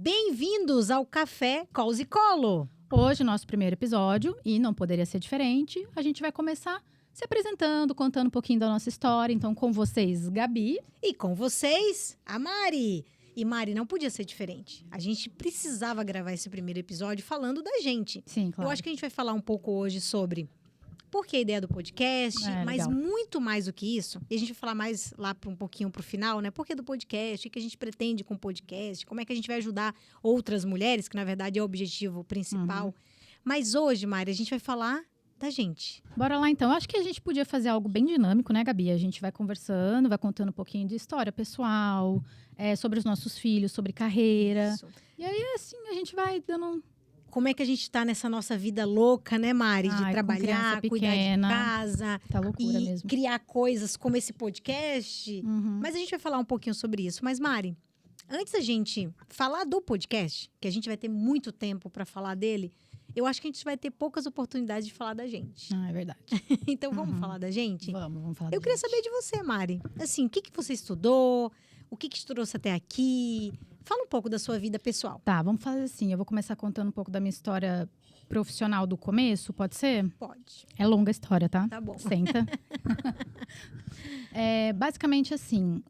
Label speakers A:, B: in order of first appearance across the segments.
A: Bem-vindos ao Café Cols e Colo.
B: Hoje, nosso primeiro episódio, e não poderia ser diferente, a gente vai começar se apresentando, contando um pouquinho da nossa história. Então, com vocês, Gabi.
A: E com vocês, a Mari. E Mari, não podia ser diferente. A gente precisava gravar esse primeiro episódio falando da gente.
B: Sim, claro.
A: Eu acho que a gente vai falar um pouco hoje sobre por que a ideia do podcast, mas
B: legal.
A: muito mais do que isso. E a gente vai falar mais lá um pouquinho pro final, né? Por que do podcast? O que a gente pretende com o podcast? Como é que a gente vai ajudar outras mulheres, que na verdade é o objetivo principal. Mas hoje, Mari, a gente vai falar da gente.
B: Bora lá, então. Acho que a gente podia fazer algo bem dinâmico, né, Gabi? A gente vai conversando, vai contando um pouquinho de história pessoal, sobre os nossos filhos, sobre carreira.
A: Isso.
B: E aí, assim, a gente vai dando...
A: Como é que a gente tá nessa nossa vida louca, né, Mari? De
B: com
A: trabalhar,
B: criança
A: cuidar de
B: pequena.
A: casa.
B: Tá loucura
A: E
B: mesmo.
A: criar coisas como esse podcast.
B: Uhum.
A: Mas a gente vai falar um pouquinho sobre isso. Mas, Mari, antes da gente falar do podcast, que a gente vai ter muito tempo para falar dele, eu acho que a gente vai ter poucas oportunidades de falar da gente.
B: Ah, é verdade.
A: Então, vamos falar da gente?
B: Vamos falar
A: Eu
B: da
A: queria
B: gente.
A: saber de você, Mari. Assim, o que você estudou? O que te trouxe até aqui? Fala um pouco da sua vida pessoal.
B: Tá, vamos fazer assim. Eu vou começar contando um pouco da minha história profissional do começo, pode ser?
A: Pode.
B: É longa a história, tá?
A: Tá bom.
B: Senta. Basicamente assim,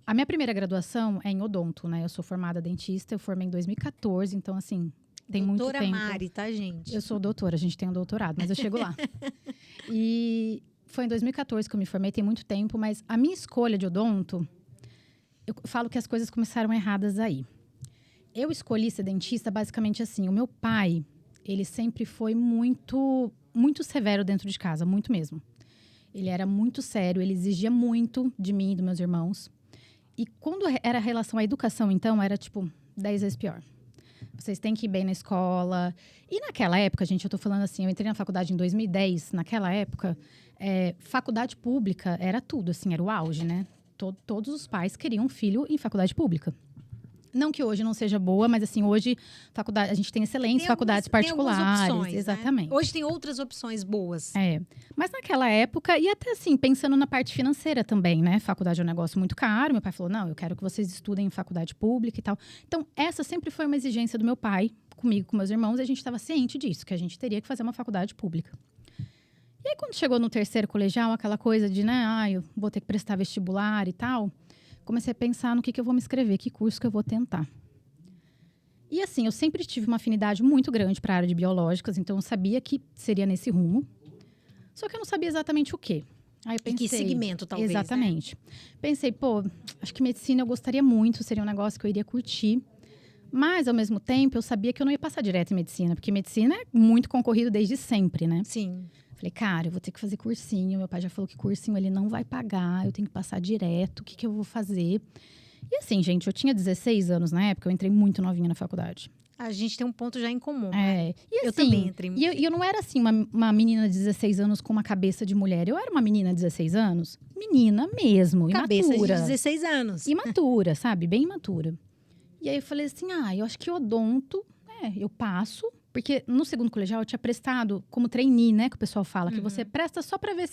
B: a minha primeira graduação é em odonto, né? Eu sou formada dentista, eu formei em 2014, então assim, tem
A: Doutora
B: muito tempo.
A: Mari, tá, gente?
B: Eu sou doutora, a gente tem um doutorado, mas eu chego lá. E foi em 2014 que eu me formei, tem muito tempo, mas a minha escolha de odonto, eu falo que as coisas começaram erradas aí. Eu escolhi ser dentista basicamente assim, o meu pai, ele sempre foi muito, muito severo dentro de casa, muito mesmo. Ele era muito sério, ele exigia muito de mim e dos meus irmãos. E quando era relação à educação, então, era tipo 10 vezes pior. Vocês têm que ir bem na escola. E naquela época, gente, eu tô falando assim, eu entrei na faculdade em 2010, naquela época, faculdade pública era tudo, assim, era o auge, né? Todos os pais queriam um filho em faculdade pública. Não que hoje não seja boa, mas assim, hoje a gente tem excelentes faculdades particulares.
A: Tem opções,
B: exatamente.
A: Né? Hoje tem outras opções boas.
B: Mas naquela época, e até assim, pensando na parte financeira também, né? Faculdade é um negócio muito caro. Meu pai falou, não, eu quero que vocês estudem em faculdade pública e tal. Então, essa sempre foi uma exigência do meu pai, comigo, com meus irmãos, e a gente estava ciente disso, que a gente teria que fazer uma faculdade pública. E aí, quando chegou no terceiro colegial, aquela coisa de, né, eu vou ter que prestar vestibular e tal, comecei a pensar no que eu vou me inscrever, que curso que eu vou tentar. E assim, eu sempre tive uma afinidade muito grande para a área de biológicas, então eu sabia que seria nesse rumo. Só que eu não sabia exatamente o quê. Aí eu pensei,
A: e que segmento, talvez,
B: exatamente. Pensei, acho que medicina eu gostaria muito, seria um negócio que eu iria curtir. Mas, ao mesmo tempo, eu sabia que eu não ia passar direto em medicina, porque medicina é muito concorrido desde sempre, né?
A: Sim.
B: Falei, cara, eu vou ter que fazer cursinho. Meu pai já falou que cursinho ele não vai pagar, eu tenho que passar direto, o que eu vou fazer? E assim, gente, eu tinha 16 anos na época, eu entrei muito novinha na faculdade.
A: A gente tem um ponto já em comum.
B: E assim,
A: eu também entrei muito.
B: E eu não era assim, uma menina de 16 anos com uma cabeça de mulher. Eu era uma menina de 16 anos, menina mesmo,
A: cabeça
B: imatura.
A: de 16 anos.
B: Imatura, sabe? Bem imatura. E aí eu falei assim, eu acho que odonto, eu passo. Porque no segundo colegial eu tinha prestado como trainee, né? Que o pessoal fala, que você presta só pra ver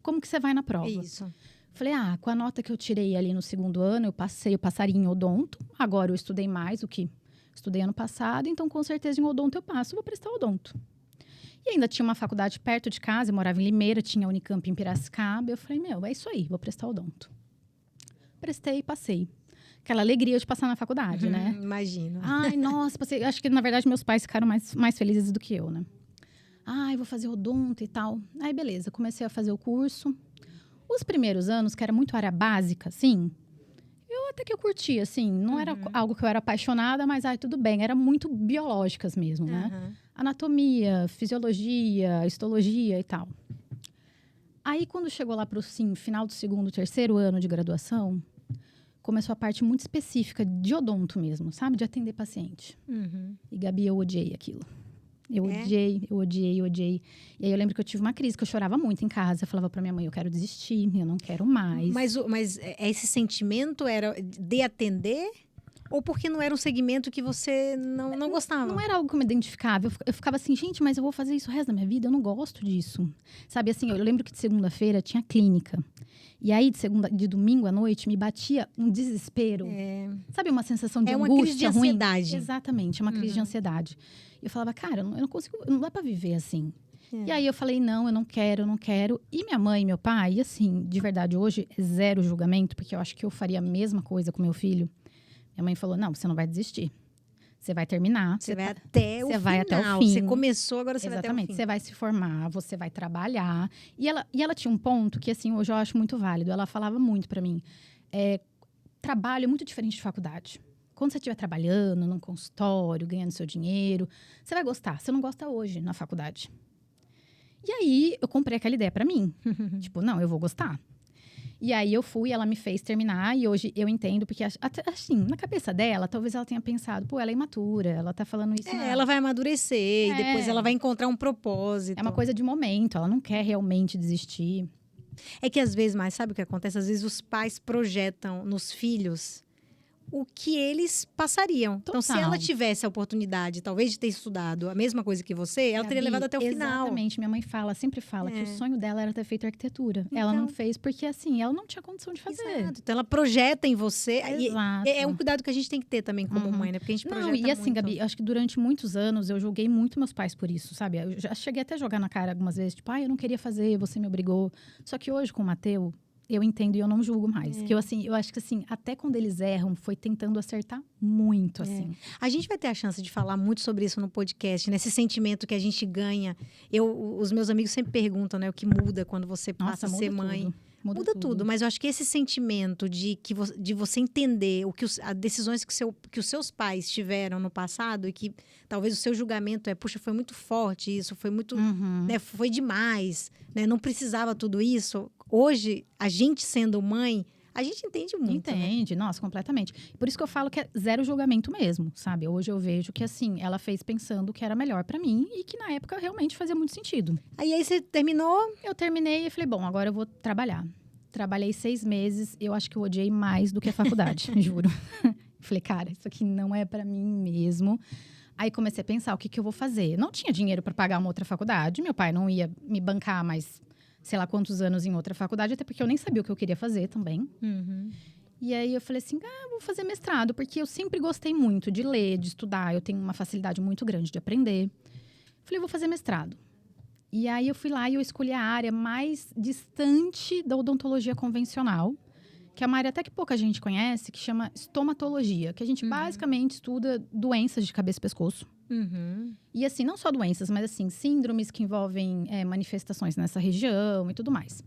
B: como que você vai na prova.
A: Isso.
B: Falei, com a nota que eu tirei ali no segundo ano, eu passaria em odonto. Agora eu estudei mais do que estudei ano passado, então com certeza em odonto eu passo, vou prestar odonto. E ainda tinha uma faculdade perto de casa, eu morava em Limeira, tinha a Unicamp em Piracicaba. Eu falei, é isso aí, vou prestar odonto. Prestei e passei. Aquela alegria de passar na faculdade, né?
A: Imagino.
B: Ai, nossa, passei. Acho que, na verdade, meus pais ficaram mais felizes do que eu, né? Vou fazer odonto e tal. Aí, beleza, comecei a fazer o curso. Os primeiros anos, que era muito área básica, assim, eu até que eu curtia, assim. Não era algo que eu era apaixonada, mas, tudo bem. Era muito biológicas mesmo, né? Anatomia, fisiologia, histologia e tal. Aí, quando chegou lá pro final do segundo, terceiro ano de graduação, começou a parte muito específica de odonto mesmo, sabe? De atender paciente. E, Gabi, eu odiei aquilo. Eu odiei. E aí eu lembro que eu tive uma crise, que eu chorava muito em casa. Eu falava pra minha mãe, eu quero desistir, eu não quero mais.
A: Mas esse sentimento era de atender? Ou porque não era um segmento que você não gostava?
B: Não era algo que eu me identificava. Eu ficava assim, gente, mas eu vou fazer isso o resto da minha vida? Eu não gosto disso. Sabe, assim, eu lembro que de segunda-feira tinha clínica. E aí, de domingo à noite, me batia um desespero. Sabe, uma sensação de angústia ruim? É uma crise de
A: ansiedade.
B: Exatamente, uma crise de ansiedade. E eu falava, cara, eu não consigo, não dá pra viver assim. E aí eu falei, não, eu não quero. E minha mãe e meu pai, e assim, de verdade, hoje é zero julgamento, porque eu acho que eu faria a mesma coisa com meu filho. Minha mãe falou, não, você não vai desistir. Você vai terminar.
A: Você vai até o final.
B: Vai até o fim.
A: Você começou, agora você vai até o fim.
B: Exatamente. Você vai se formar, você vai trabalhar. E ela tinha um ponto que, assim, hoje eu acho muito válido. Ela falava muito pra mim. Trabalho é muito diferente de faculdade. Quando você estiver trabalhando num consultório, ganhando seu dinheiro, você vai gostar. Você não gosta hoje na faculdade. E aí, eu comprei aquela ideia pra mim. Tipo, não, eu vou gostar. E aí, eu fui, ela me fez terminar. E hoje, eu entendo, porque, assim, na cabeça dela, talvez ela tenha pensado, pô, ela é imatura, ela tá falando isso.
A: Ela vai amadurecer, e depois ela vai encontrar um propósito.
B: É uma coisa de momento, ela não quer realmente desistir.
A: É que, às vezes, mas sabe o que acontece? Às vezes, os pais projetam nos filhos o que eles passariam.
B: Total.
A: Então, se ela tivesse a oportunidade, talvez, de ter estudado a mesma coisa que você, ela teria levado até o final.
B: Exatamente. Minha mãe sempre fala que o sonho dela era ter feito arquitetura. Então, ela não fez porque, assim, ela não tinha condição de fazer.
A: Exato. Então, ela projeta em você.
B: Exato.
A: É um cuidado que a gente tem que ter também como mãe, né? Porque a gente projeta muito.
B: E assim, Gabi, eu acho que durante muitos anos eu julguei muito meus pais por isso, sabe? Eu já cheguei até a jogar na cara algumas vezes, tipo, eu não queria fazer, você me obrigou. Só que hoje, com o Mateu, eu entendo e eu não julgo mais. Que eu acho que assim, até quando eles erram, foi tentando acertar muito, assim.
A: A gente vai ter a chance de falar muito sobre isso no podcast, né? Esse sentimento que a gente ganha. Os meus amigos sempre perguntam, né? O que muda quando você passa a ser mãe. Muda tudo, mas eu acho que esse sentimento de você entender as decisões que os seus pais tiveram no passado e que talvez o seu julgamento puxa, foi muito forte isso, foi muito, né, foi demais, né, não precisava tudo isso. Hoje, a gente sendo mãe, a gente entende muito.
B: Entende, nossa, completamente. Por isso que eu falo que é zero julgamento mesmo, sabe? Hoje eu vejo que, assim, ela fez pensando que era melhor pra mim e que na época realmente fazia muito sentido.
A: Aí você terminou?
B: Eu terminei e falei, bom, agora eu vou trabalhar. Trabalhei 6 meses, eu acho que eu odiei mais do que a faculdade, juro. Falei, cara, isso aqui não é pra mim mesmo. Aí comecei a pensar, o que eu vou fazer? Não tinha dinheiro pra pagar uma outra faculdade, meu pai não ia me bancar mais sei lá quantos anos em outra faculdade, até porque eu nem sabia o que eu queria fazer também. E aí eu falei assim, vou fazer mestrado, porque eu sempre gostei muito de ler, de estudar, eu tenho uma facilidade muito grande de aprender. Falei, vou fazer mestrado. E aí eu fui lá e eu escolhi a área mais distante da odontologia convencional, que é uma área até que pouca gente conhece, que chama estomatologia, que a gente basicamente estuda doenças de cabeça e pescoço. E assim, não só doenças, mas assim, síndromes que envolvem manifestações nessa região e tudo mais.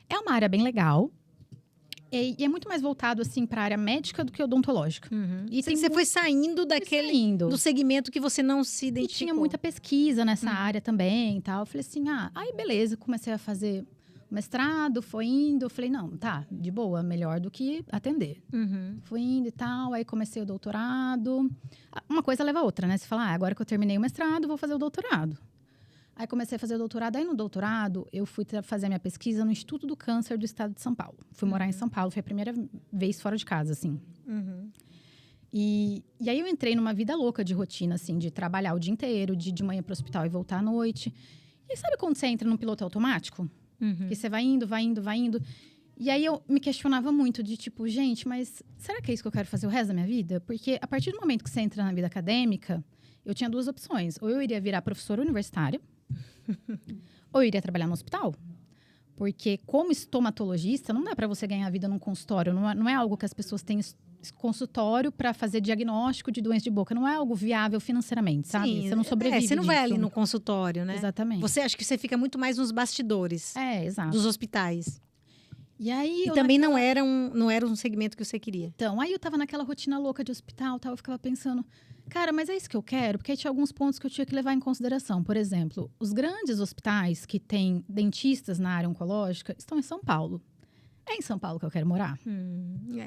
B: É uma área bem legal. E é muito mais voltado, assim, para a área médica do que odontológica.
A: E você foi saindo do segmento que você não se identificou.
B: E tinha muita pesquisa nessa área também e tal. Eu falei assim, aí beleza, comecei a fazer mestrado, foi indo. Eu falei, não, tá, de boa, melhor do que atender. Fui indo e tal, aí comecei o doutorado. Uma coisa leva a outra, né? Você fala, agora que eu terminei o mestrado, vou fazer o doutorado. Aí comecei a fazer o doutorado. Aí no doutorado, eu fui fazer a minha pesquisa no Instituto do Câncer do Estado de São Paulo. Fui morar em São Paulo, foi a primeira vez fora de casa, assim. E aí eu entrei numa vida louca de rotina, assim, de trabalhar o dia inteiro, de manhã pro hospital e voltar à noite. E sabe quando você entra num piloto automático? Que você vai indo. E aí eu me questionava muito de tipo, gente, mas será que é isso que eu quero fazer o resto da minha vida? Porque a partir do momento que você entra na vida acadêmica, eu tinha 2 opções. Ou eu iria virar professora universitária, ou eu iria trabalhar no hospital. Porque como estomatologista, não dá para você ganhar vida num consultório. Não é algo que as pessoas têm consultório para fazer diagnóstico de doença de boca. Não é algo viável financeiramente, sabe?
A: Sim,
B: você não sobrevive
A: você não
B: disso.
A: vai ali no consultório, né?
B: Exatamente.
A: Você acha que você fica muito mais nos bastidores.
B: Exato.
A: Dos hospitais.
B: E aí
A: também não era um segmento que você queria.
B: Então, aí eu tava naquela rotina louca de hospital, tal, eu ficava pensando, cara, mas é isso que eu quero? Porque aí tinha alguns pontos que eu tinha que levar em consideração. Por exemplo, os grandes hospitais que têm dentistas na área oncológica estão em São Paulo. É em São Paulo que eu quero morar.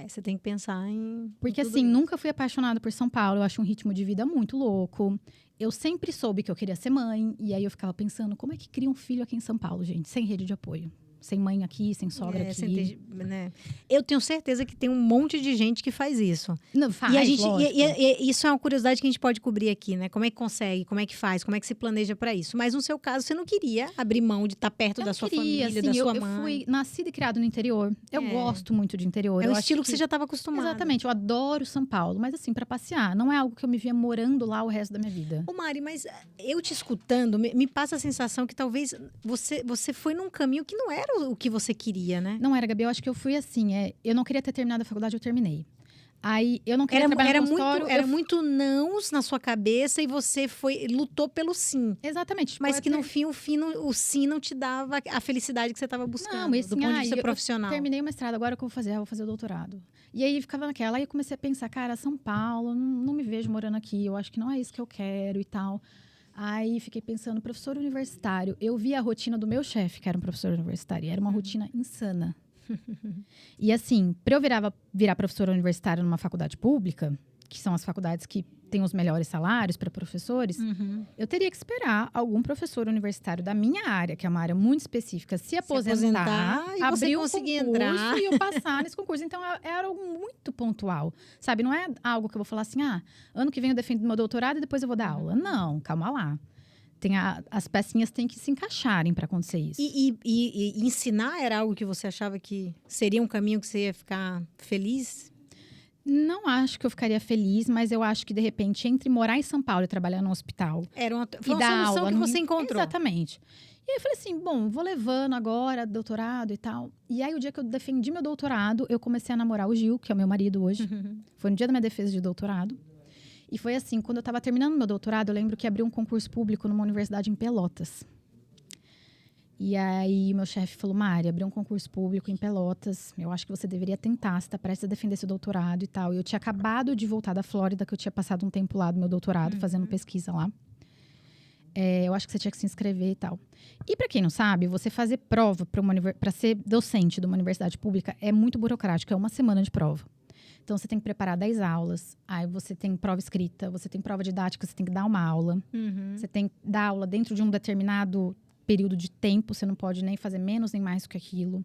A: Você tem que pensar em...
B: Porque assim, nunca fui apaixonada por São Paulo. Eu acho um ritmo de vida muito louco. Eu sempre soube que eu queria ser mãe. E aí eu ficava pensando, como é que cria um filho aqui em São Paulo, gente? Sem rede de apoio. sem mãe aqui, sem sogra aqui.
A: Né? Eu tenho certeza que tem um monte de gente que faz isso.
B: Não, faz,
A: e isso é uma curiosidade que a gente pode cobrir aqui, né? Como é que consegue, como é que faz, como é que se planeja para isso. Mas no seu caso, você não queria abrir mão de estar perto da sua família,
B: assim,
A: da sua mãe.
B: Eu fui nascida e criada no interior. Eu gosto muito de interior.
A: É um estilo que você já estava acostumada.
B: Exatamente, eu adoro São Paulo. Mas assim, para passear, não é algo que eu me via morando lá o resto da minha vida.
A: Ô Mari, mas eu te escutando, me passa a sensação que talvez você foi num caminho que não era o que você queria, né?
B: Não era, Gabi. Eu acho que eu fui assim. Eu não queria ter terminado a faculdade, eu terminei. Aí, eu não queria trabalhar no consultório.
A: Era muito nãos na sua cabeça e você lutou pelo sim.
B: Exatamente.
A: Mas que no fim, o sim não te dava a felicidade que você estava buscando.
B: Não, e assim,
A: do ponto de vista profissional.
B: Eu terminei o mestrado, agora o que eu vou fazer? Eu vou fazer o doutorado. E aí, ficava naquela. Aí eu comecei a pensar, cara, São Paulo, não me vejo morando aqui. Eu acho que não é isso que eu quero e tal. Aí, fiquei pensando, professor universitário. Eu vi a rotina do meu chefe, que era um professor universitário. E era uma rotina insana. E assim, para eu virar professora universitária numa faculdade pública, que são as faculdades que têm os melhores salários para professores, eu teria que esperar algum professor universitário da minha área, que é uma área muito específica, se aposentar
A: e
B: abrir
A: você
B: um
A: conseguir
B: concurso
A: entrar.
B: e eu passar nesse concurso. Então, era algo muito pontual, sabe? Não é algo que eu vou falar assim, ano que vem eu defendo meu doutorado e depois eu vou dar aula. Não, calma lá. As pecinhas têm que se encaixarem para acontecer isso.
A: E ensinar era algo que você achava que seria um caminho que você ia ficar feliz?
B: Não acho que eu ficaria feliz, mas eu acho que, de repente, entre morar em São Paulo e trabalhar no hospital...
A: Foi uma solução que você encontrou.
B: Exatamente. E aí eu falei assim, bom, vou levando agora doutorado e tal. E aí, o dia que eu defendi meu doutorado, eu comecei a namorar o Gil, que é o meu marido hoje. Foi no dia da minha defesa de doutorado. E foi assim, quando eu estava terminando meu doutorado, eu lembro que abriu um concurso público numa universidade em Pelotas. E aí, meu chefe falou, Mari, abriu um concurso público em Pelotas. Eu acho que você deveria tentar, você está prestes a defender seu doutorado e tal. E eu tinha acabado de voltar da Flórida, que eu tinha passado um tempo lá do meu doutorado, fazendo pesquisa lá. Eu acho que você tinha que se inscrever e tal. E para quem não sabe, você fazer prova para ser docente de uma universidade pública é muito burocrático, é uma semana de prova. Então, você tem que preparar 10 aulas. Aí, você tem prova escrita, você tem prova didática, você tem que dar uma aula. Você tem que dar aula dentro de um determinado período de tempo. Você não pode nem fazer menos nem mais do que aquilo.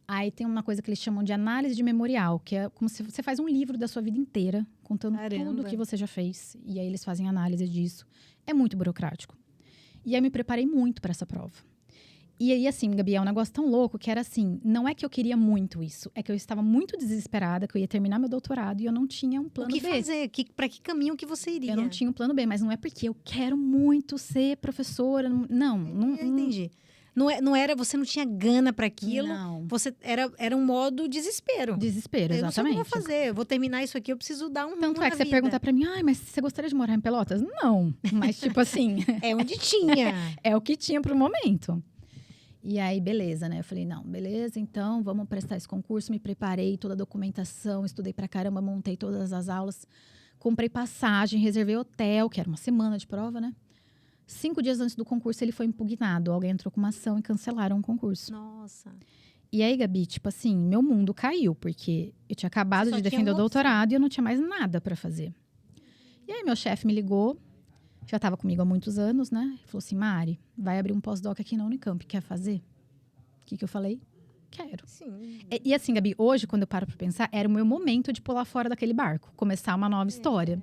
B: Aí, tem uma coisa que eles chamam de análise de memorial. Que é como se você faz um livro da sua vida inteira, contando tudo que você já fez. E aí, eles fazem análise disso. É muito burocrático. E aí, eu me preparei muito para essa prova. E aí, assim, Gabi, é um negócio tão louco que era assim, não é que eu queria muito isso, é que eu estava muito desesperada, que eu ia terminar meu doutorado e eu não tinha um plano B.
A: O que fazer? Para que caminho que você iria?
B: Eu não tinha um plano B, mas não é porque eu quero muito ser professora, não.
A: Eu entendi. Não era, você não tinha gana para aquilo.
B: Não.
A: Você era um modo desespero.
B: Desespero, exatamente.
A: Eu não sei o que eu vou fazer. Eu vou terminar isso aqui, eu preciso dar um
B: Tanto é que você perguntar para mim, mas você gostaria de morar em Pelotas? Não. Mas tipo assim,
A: é onde tinha.
B: É o que tinha pro momento. E aí, beleza, né? Eu falei, não, beleza, então vamos prestar esse concurso. Me preparei, toda a documentação, estudei pra caramba, montei todas as aulas. Comprei passagem, reservei hotel, que era uma semana de prova, né? 5 dias antes do concurso, ele foi impugnado. Alguém entrou com uma ação e cancelaram o concurso.
A: Nossa.
B: E aí, Gabi, tipo assim, meu mundo caiu. Porque eu tinha acabado de defender o doutorado e eu não tinha mais nada pra fazer. E aí, meu chefe me ligou. Já estava comigo há muitos anos, né? Ele falou assim, Mari, vai abrir um pós-doc aqui na Unicamp. Quer fazer? O que eu falei? Quero.
A: Sim.
B: E assim, Gabi, hoje, quando eu paro pra pensar, era o meu momento de pular fora daquele barco. Começar uma nova história.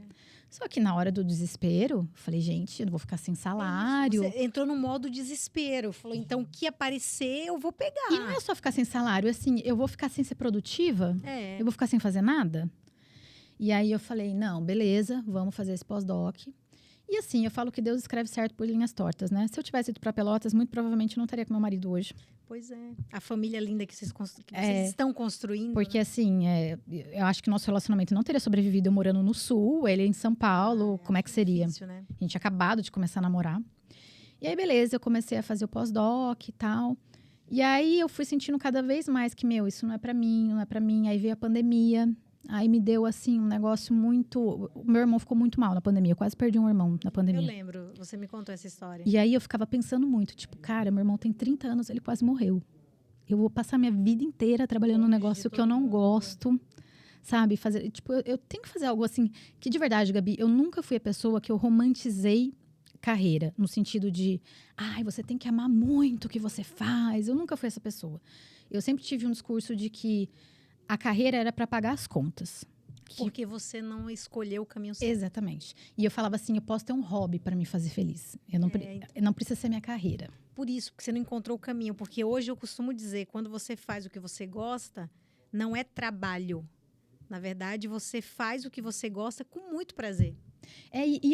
B: Só que na hora do desespero, falei, gente, eu não vou ficar sem salário.
A: Você entrou no modo desespero. Falou, então, o que aparecer, eu vou pegar.
B: E não é só ficar sem salário, assim, eu vou ficar sem ser produtiva? Eu vou ficar sem fazer nada? E aí, eu falei, não, beleza, vamos fazer esse pós-doc. E assim, eu falo que Deus escreve certo por linhas tortas, né? Se eu tivesse ido para Pelotas, muito provavelmente eu não estaria com meu marido hoje.
A: Pois é. A família linda que vocês estão construindo.
B: Porque assim, eu acho que nosso relacionamento não teria sobrevivido eu morando no Sul, ele em São Paulo. Como é que seria?
A: Difícil, né?
B: A gente tinha acabado de começar a namorar. E aí, beleza, eu comecei a fazer o pós-doc e tal. E aí, eu fui sentindo cada vez mais que, isso não é para mim, não é para mim. Aí veio a pandemia. Aí me deu, assim, um negócio muito... O meu irmão ficou muito mal na pandemia. Eu quase perdi um irmão na pandemia.
A: Eu lembro. Você me contou essa história.
B: E aí, eu ficava pensando muito. Tipo, cara, meu irmão tem 30 anos, ele quase morreu. Eu vou passar minha vida inteira trabalhando num negócio que eu não gosto. Sabe? Tipo, eu tenho que fazer algo assim... Que, de verdade, Gabi, eu nunca fui a pessoa que eu romantizei carreira, no sentido de, ai, você tem que amar muito o que você faz. Eu nunca fui essa pessoa. Eu sempre tive um discurso de que a carreira era para pagar as contas.
A: Porque você não escolheu o caminho certo.
B: Exatamente. E eu falava assim, eu posso ter um hobby para me fazer feliz. Não precisa ser minha carreira.
A: Por isso que você não encontrou o caminho. Porque hoje eu costumo dizer, quando você faz o que você gosta, não é trabalho. Na verdade, você faz o que você gosta com muito prazer.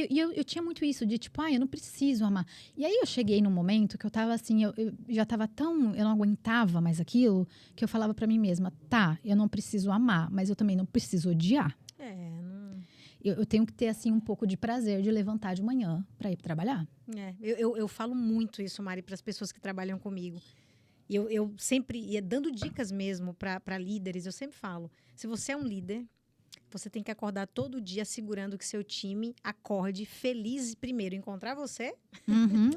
B: Eu tinha muito isso de tipo, eu não preciso amar. E aí eu cheguei num momento que eu tava assim, eu já tava tão, eu não aguentava mais aquilo, que eu falava pra mim mesma, tá, eu não preciso amar, mas eu também não preciso odiar. Eu tenho que ter assim um pouco de prazer de levantar de manhã pra ir trabalhar.
A: Eu falo muito isso, Mari, para as pessoas que trabalham comigo. Eu sempre, e dando dicas mesmo para líderes, eu sempre falo, se você é um líder, você tem que acordar todo dia assegurando que seu time acorde feliz, primeiro, encontrar você.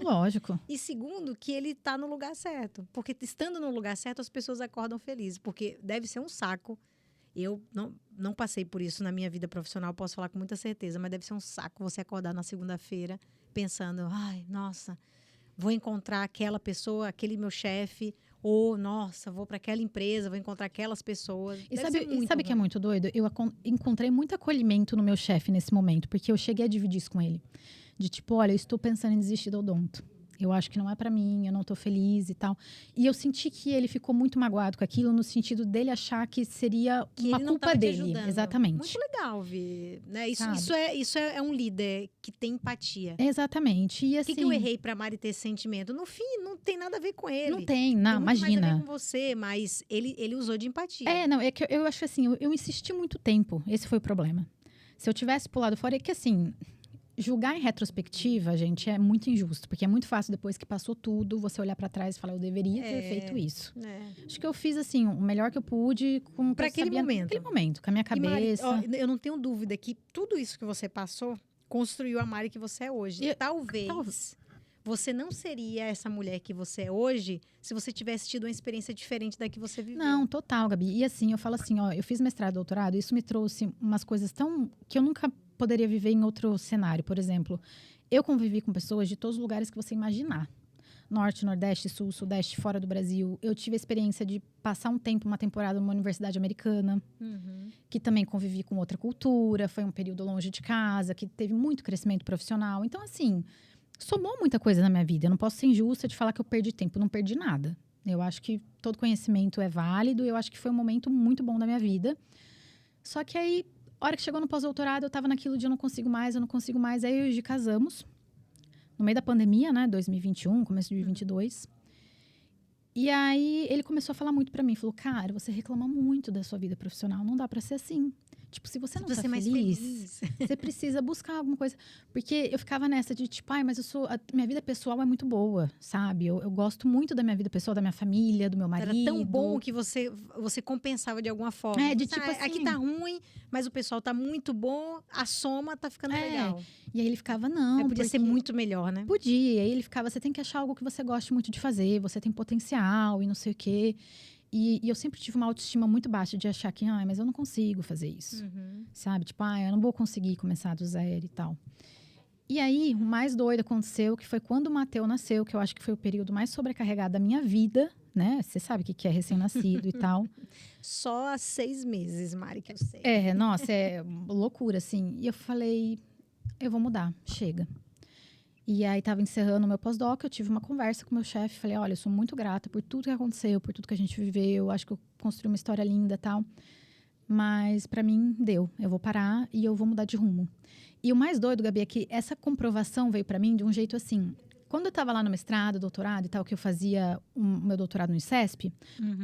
B: Lógico.
A: E segundo, que ele está no lugar certo. Porque estando no lugar certo, as pessoas acordam felizes. Porque deve ser um saco. Eu não passei por isso na minha vida profissional, posso falar com muita certeza. Mas deve ser um saco você acordar na segunda-feira pensando, ai, nossa, vou encontrar aquela pessoa, aquele meu chefe... Ou, nossa, vou para aquela empresa, vou encontrar aquelas pessoas.
B: E sabe o que é muito doido? Eu encontrei muito acolhimento no meu chefe nesse momento, porque eu cheguei a dividir isso com ele. De tipo, olha, eu estou pensando em desistir do odonto. Eu acho que não é para mim, eu não estou feliz e tal. E eu senti que ele ficou muito magoado com aquilo, no sentido dele achar que seria uma culpa dele. Exatamente.
A: Muito legal, Vi. Né? Isso é um líder que tem empatia.
B: Exatamente. E assim,
A: o que eu errei pra Mari ter esse sentimento? No fim, não tem nada a ver com ele.
B: Não tem, não, imagina.
A: Tem muito mais a ver com você, mas ele usou de empatia.
B: É que eu acho assim, eu insisti muito tempo. Esse foi o problema. Se eu tivesse pulado fora, é que assim... Julgar em retrospectiva, gente, é muito injusto. Porque é muito fácil, depois que passou tudo, você olhar pra trás e falar, eu deveria ter feito isso. Acho que eu fiz, assim, o melhor que eu pude
A: para aquele momento.
B: Naquele momento, com a minha cabeça.
A: Mari, eu não tenho dúvida que tudo isso que você passou construiu a Mari que você é hoje. Talvez você não seria essa mulher que você é hoje se você tivesse tido uma experiência diferente da que você viveu.
B: Não, total, Gabi. E assim, eu falo assim, eu fiz mestrado, doutorado, isso me trouxe umas coisas tão... que eu nunca poderia viver em outro cenário. Por exemplo, eu convivi com pessoas de todos os lugares que você imaginar. Norte, Nordeste, Sul, Sudeste, fora do Brasil. Eu tive a experiência de passar uma temporada numa universidade americana, que também convivi com outra cultura, foi um período longe de casa, que teve muito crescimento profissional. Então, assim, somou muita coisa na minha vida. Eu não posso ser injusta de falar que eu perdi tempo, não perdi nada. Eu acho que todo conhecimento é válido, eu acho que foi um momento muito bom da minha vida. Só que aí, a hora que chegou no pós-doutorado, eu tava naquilo de eu não consigo mais. Aí eu e o Gi casamos. No meio da pandemia, né? 2021, começo de 2022. E aí, ele começou a falar muito pra mim. Falou, cara, você reclama muito da sua vida profissional. Não dá pra ser assim. Tipo, se você não tá feliz, você precisa buscar alguma coisa. Porque eu ficava nessa de, tipo, mas a minha vida pessoal é muito boa, sabe? Eu gosto muito da minha vida pessoal, da minha família, do meu marido.
A: Era tão bom que você compensava de alguma forma.
B: Tipo assim...
A: Aqui tá ruim, mas o pessoal tá muito bom, a soma tá ficando legal.
B: E aí ele ficava, não...
A: Podia ser muito melhor, né?
B: Podia. E aí ele ficava, você tem que achar algo que você goste muito de fazer, você tem potencial e não sei o quê. E eu sempre tive uma autoestima muito baixa de achar que, mas eu não consigo fazer isso, sabe? Tipo, eu não vou conseguir começar do zero e tal. E aí, o mais doido aconteceu, que foi quando o Matheus nasceu, que eu acho que foi o período mais sobrecarregado da minha vida, né? Você sabe o que é recém-nascido e tal.
A: Só há 6 meses, Mari, que eu sei.
B: Nossa, é loucura, assim. E eu falei, eu vou mudar, chega. E aí, estava encerrando o meu pós-doc, eu tive uma conversa com o meu chefe. Falei, olha, eu sou muito grata por tudo que aconteceu, por tudo que a gente viveu. Acho que eu construí uma história linda e tal. Mas, para mim, deu. Eu vou parar e eu vou mudar de rumo. E o mais doido, Gabi, é que essa comprovação veio para mim de um jeito assim. Quando eu estava lá no mestrado, doutorado e tal, que eu fazia o meu doutorado no ICESP.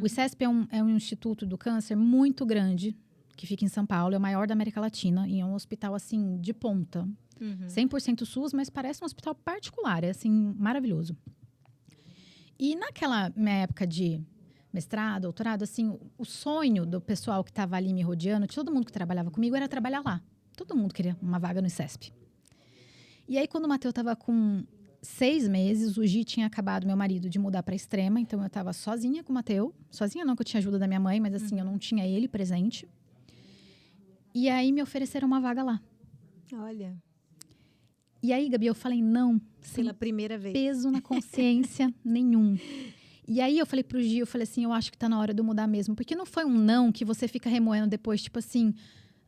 B: O ICESP é um instituto do câncer muito grande, que fica em São Paulo. É o maior da América Latina. E é um hospital, assim, de ponta. 100% SUS, mas parece um hospital particular. É, assim, maravilhoso. E naquela minha época de mestrado, doutorado, assim, o sonho do pessoal que estava ali me rodeando, de todo mundo que trabalhava comigo, era trabalhar lá. Todo mundo queria uma vaga no ICESP. E aí, quando o Matheus estava com 6 meses, o Gi tinha acabado, meu marido, de mudar para Extrema. Então, eu estava sozinha com o Matheus. Sozinha não, que eu tinha ajuda da minha mãe, mas assim, eu não tinha ele presente. E aí, me ofereceram uma vaga lá.
A: Olha...
B: E aí, Gabi, eu falei não, sem
A: Pela primeira vez.
B: peso na consciência nenhum. E aí eu falei pro Gil, eu falei assim, eu acho que tá na hora de eu mudar mesmo. Porque não foi um não que você fica remoendo depois, tipo assim...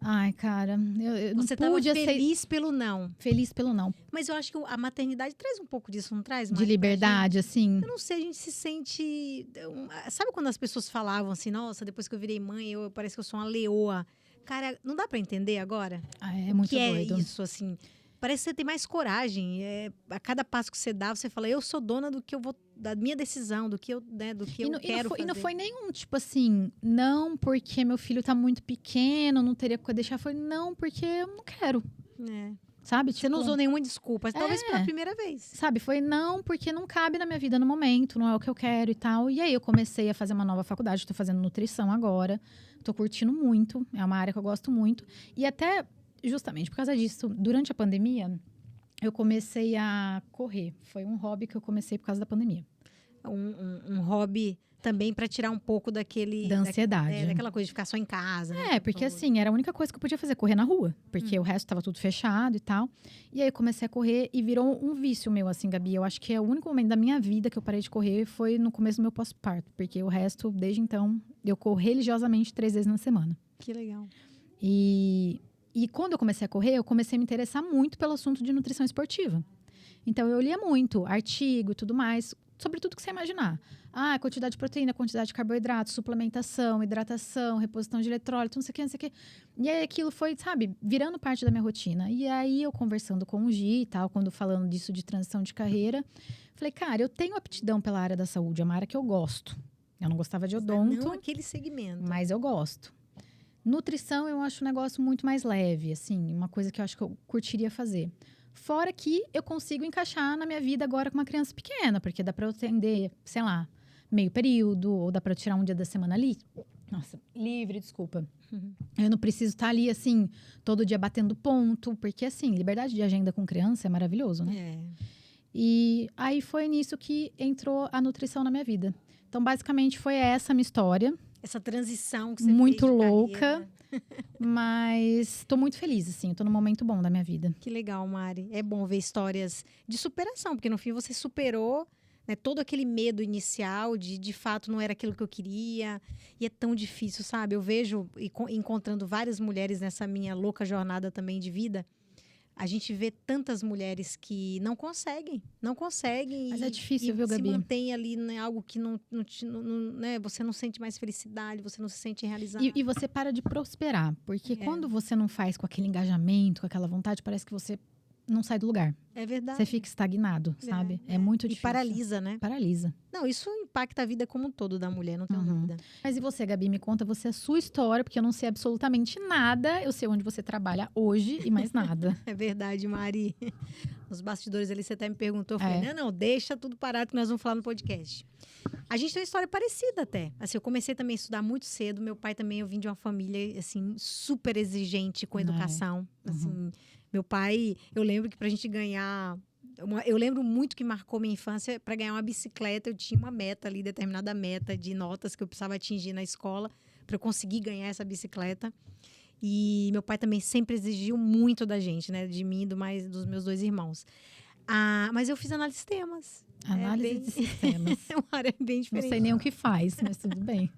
B: Ai, cara, eu não
A: Você estava
B: pude aceitar.
A: feliz pelo não.
B: Feliz pelo não.
A: Mas eu acho que a maternidade traz um pouco disso, não traz?
B: De
A: Mari, pra
B: liberdade, assim.
A: Eu não sei, a gente se sente... Sabe quando as pessoas falavam assim, nossa, depois que eu virei mãe, parece que eu sou uma leoa. Cara, não dá pra entender agora?
B: Ah, é muito
A: que
B: doido.
A: É isso, assim. Parece que você tem mais coragem. A cada passo que você dá, você fala, eu sou dona do que eu vou... Da minha decisão, do que eu, né, do que eu quero fazer.
B: E não foi nenhum, tipo assim, não porque meu filho tá muito pequeno, não teria que deixar. Foi não porque eu não quero.
A: É.
B: Sabe?
A: Você não usou nenhuma desculpa. Talvez pela
B: É.
A: primeira vez.
B: Sabe, foi não, porque não cabe na minha vida no momento, não é o que eu quero e tal. E aí eu comecei a fazer uma nova faculdade, tô fazendo nutrição agora. Tô curtindo muito, é uma área que eu gosto muito. E até, justamente por causa disso, durante a pandemia, eu comecei a correr. Foi um hobby que eu comecei por causa da pandemia.
A: Um hobby também para tirar um pouco daquele...
B: Da ansiedade.
A: Daquela coisa de ficar só em casa. Né?
B: É, porque assim, era a única coisa que eu podia fazer, correr na rua. Porque o resto tava tudo fechado e tal. E aí eu comecei a correr e virou um vício meu, assim, Gabi. Eu acho que é o único momento da minha vida que eu parei de correr foi no começo do meu pós-parto. Porque o resto, desde então, eu corro religiosamente 3 vezes na semana.
A: Que legal.
B: E quando eu comecei a correr, eu comecei a me interessar muito pelo assunto de nutrição esportiva. Então, eu lia muito, artigo e tudo mais, sobre tudo que você imaginar. Quantidade de proteína, quantidade de carboidrato, suplementação, hidratação, reposição de eletrólito, não sei o que, não sei o que. E aí, aquilo foi, sabe, virando parte da minha rotina. E aí, eu conversando com o Gi e tal, quando falando disso de transição de carreira, falei, cara, eu tenho aptidão pela área da saúde, é uma área que eu gosto. Eu não gostava de odonto.
A: Não aquele segmento.
B: Mas eu gosto. Nutrição, eu acho um negócio muito mais leve, assim, uma coisa que eu acho que eu curtiria fazer. Fora que eu consigo encaixar na minha vida agora com uma criança pequena, porque dá para eu atender, sei lá, meio período, ou dá para eu tirar um dia da semana ali. Nossa, livre, desculpa. Eu não preciso estar ali, assim, todo dia batendo ponto, porque, assim, liberdade de agenda com criança é maravilhoso, né?
A: É.
B: E aí foi nisso que entrou a nutrição na minha vida. Então, basicamente, foi essa a minha história.
A: Essa transição que você
B: Muito
A: fez de
B: louca,
A: carreira.
B: mas tô muito feliz, assim. Tô num momento bom da minha vida.
A: Que legal, Mari. É bom ver histórias de superação, porque no fim você superou, né, todo aquele medo inicial de fato não era aquilo que eu queria. E é tão difícil, sabe? Eu vejo, encontrando várias mulheres nessa minha louca jornada também de vida, a gente vê tantas mulheres que não conseguem.
B: Mas é difícil, viu, Gabi?
A: Se mantém ali, né, algo que né, você não sente mais felicidade, você não se sente realizado.
B: E você para de prosperar. Porque quando você não faz com aquele engajamento, com aquela vontade, parece que você não sai do lugar.
A: É verdade.
B: Você fica estagnado, sabe? É muito difícil.
A: E paralisa, né?
B: Paralisa.
A: Não, isso impacta a vida como um todo da mulher, não tenho dúvida.
B: Mas e você, Gabi? Me conta você a sua história, porque eu não sei absolutamente nada. Eu sei onde você trabalha hoje e mais nada.
A: É verdade, Mari. Nos bastidores ali você até me perguntou, eu falei, não, deixa tudo parado que nós vamos falar no podcast. A gente tem uma história parecida até. Assim, eu comecei também a estudar muito cedo. Meu pai também, eu vim de uma família, assim, super exigente com educação. Assim, meu pai, eu lembro que pra gente ganhar... Eu lembro muito que marcou minha infância. Para ganhar uma bicicleta, eu tinha uma meta ali, determinada meta de notas que eu precisava atingir na escola para eu conseguir ganhar essa bicicleta. E meu pai também sempre exigiu muito da gente, né? De mim e dos meus 2 irmãos. Mas eu fiz análise de sistemas.
B: Análise de sistemas.
A: É uma área bem diferente.
B: Não sei nem o que faz, mas tudo bem.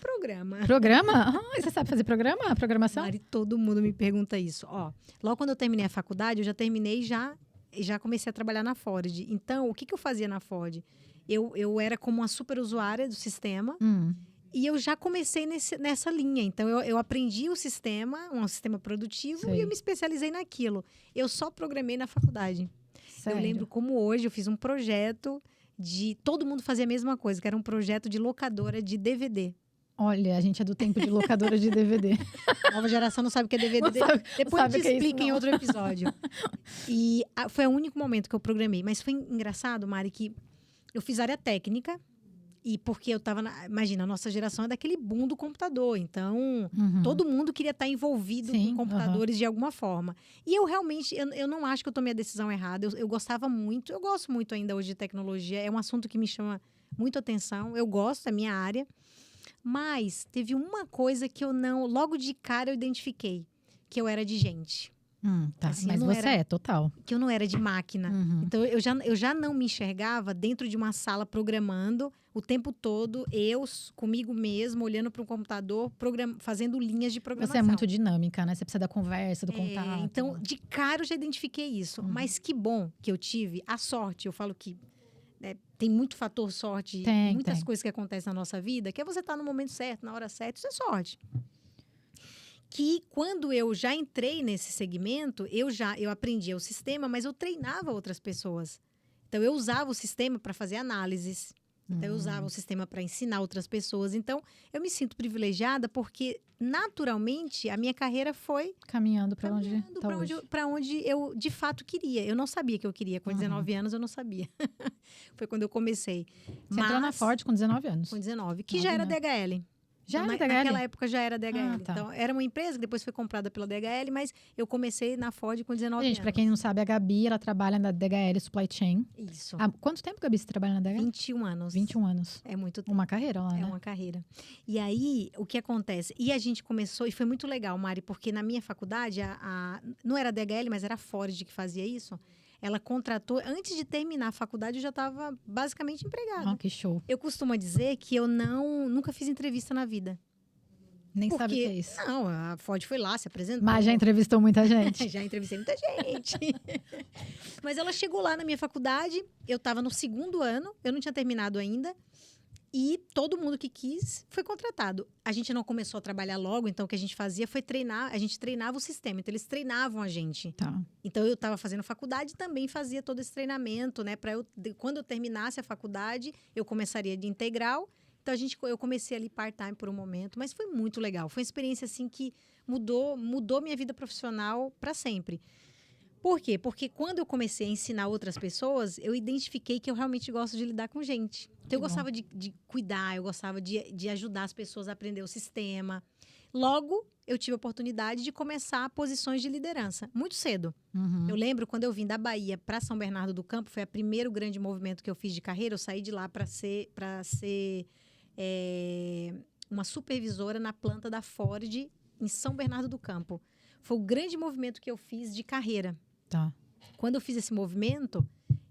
A: Programa.
B: Programa? Você sabe fazer programa? Programação?
A: Mari, todo mundo me pergunta isso. Logo quando eu terminei a faculdade, eu já terminei já comecei a trabalhar na Ford. Então, o que eu fazia na Ford? Eu era como uma super usuária do sistema e eu já comecei nessa linha. Então, eu aprendi o sistema, um sistema produtivo, e eu me especializei naquilo. Eu só programei na faculdade.
B: Sério?
A: Eu lembro como hoje eu fiz um projeto todo mundo fazia a mesma coisa, que era um projeto de locadora de DVD.
B: Olha, a gente é do tempo de locadora de DVD.
A: A nova geração não sabe o que é DVD. Depois a gente explica em outro episódio. E foi o único momento que eu programei. Mas foi engraçado, Mari, que eu fiz área técnica. E porque eu tava... Imagina, a nossa geração é daquele boom do computador. Então, todo mundo queria estar envolvido com computadores de alguma forma. E eu realmente... Eu não acho que eu tomei a decisão errada. Eu gostava muito. Eu gosto muito ainda hoje de tecnologia. É um assunto que me chama muito atenção. Eu gosto, é minha área. Mas teve uma coisa que eu não... Logo de cara eu identifiquei. Que eu era de gente.
B: Tá.
A: Assim,
B: Mas você é total.
A: Que eu não era de máquina.
B: Uhum.
A: Então, eu já não me enxergava dentro de uma sala programando o tempo todo, comigo mesmo, olhando para um computador, fazendo linhas de programação.
B: Você é muito dinâmica, né? Você precisa da conversa, do contato.
A: Então, de cara, eu já identifiquei isso. Mas que bom que eu tive a sorte. Eu falo que tem muito fator sorte em muitas coisas que acontecem na nossa vida, que é você estar no momento certo, na hora certa. Isso é sorte. Que quando eu já entrei nesse segmento, eu aprendia o sistema, mas eu treinava outras pessoas. Então, eu usava o sistema para fazer análises. Então, eu usava o sistema para ensinar outras pessoas. Então, eu me sinto privilegiada porque, naturalmente, a minha carreira foi
B: caminhando para onde está hoje.
A: Para onde eu, de fato, queria. Eu não sabia que eu queria. Com 19 anos, eu não sabia. Foi quando eu comecei.
B: Você entrou na Ford com 19 anos.
A: Com 19. Que já era DHL.
B: Já
A: então,
B: era DHL?
A: Naquela época já era DHL.
B: Tá.
A: Então, era uma empresa que depois foi comprada pela DHL, mas eu comecei na Ford com 19 anos.
B: Gente, para quem não sabe, a Gabi, ela trabalha na DHL Supply Chain.
A: Isso.
B: Há quanto tempo, Gabi, você trabalha na DHL?
A: 21 anos.
B: 21 anos.
A: É muito tempo.
B: Uma carreira lá, né?
A: É uma carreira. E aí, o que acontece? E a gente começou, e foi muito legal, Mari, porque na minha faculdade, não era a DHL, mas era a Ford que fazia isso. Ela contratou, antes de terminar a faculdade, eu já estava basicamente empregada.
B: Que show.
A: Eu costumo dizer que eu nunca fiz entrevista na vida.
B: Nem sabe o que é isso.
A: Não, a Ford foi lá, se apresentou.
B: Mas já entrevistou muita gente.
A: Já entrevistei muita gente. Mas ela chegou lá na minha faculdade, eu estava no 2º ano, eu não tinha terminado ainda. E todo mundo que quis foi contratado. A gente não começou a trabalhar logo, então o que a gente fazia foi treinar, a gente treinava o sistema, então eles treinavam a gente.
B: Tá.
A: Então eu estava fazendo faculdade e também fazia todo esse treinamento, né? Quando eu terminasse a faculdade, eu começaria de integral. Então eu comecei ali part-time por um momento, mas foi muito legal. Foi uma experiência assim que mudou minha vida profissional para sempre. Por quê? Porque quando eu comecei a ensinar outras pessoas, eu identifiquei que eu realmente gosto de lidar com gente. Então, eu gostava de cuidar, eu gostava de ajudar as pessoas a aprender o sistema. Logo, eu tive a oportunidade de começar posições de liderança, muito cedo. Eu lembro quando eu vim da Bahia para São Bernardo do Campo, foi o primeiro grande movimento que eu fiz de carreira. Eu saí de lá para ser uma supervisora na planta da Ford em São Bernardo do Campo. Foi o grande movimento que eu fiz de carreira.
B: Tá.
A: Quando eu fiz esse movimento,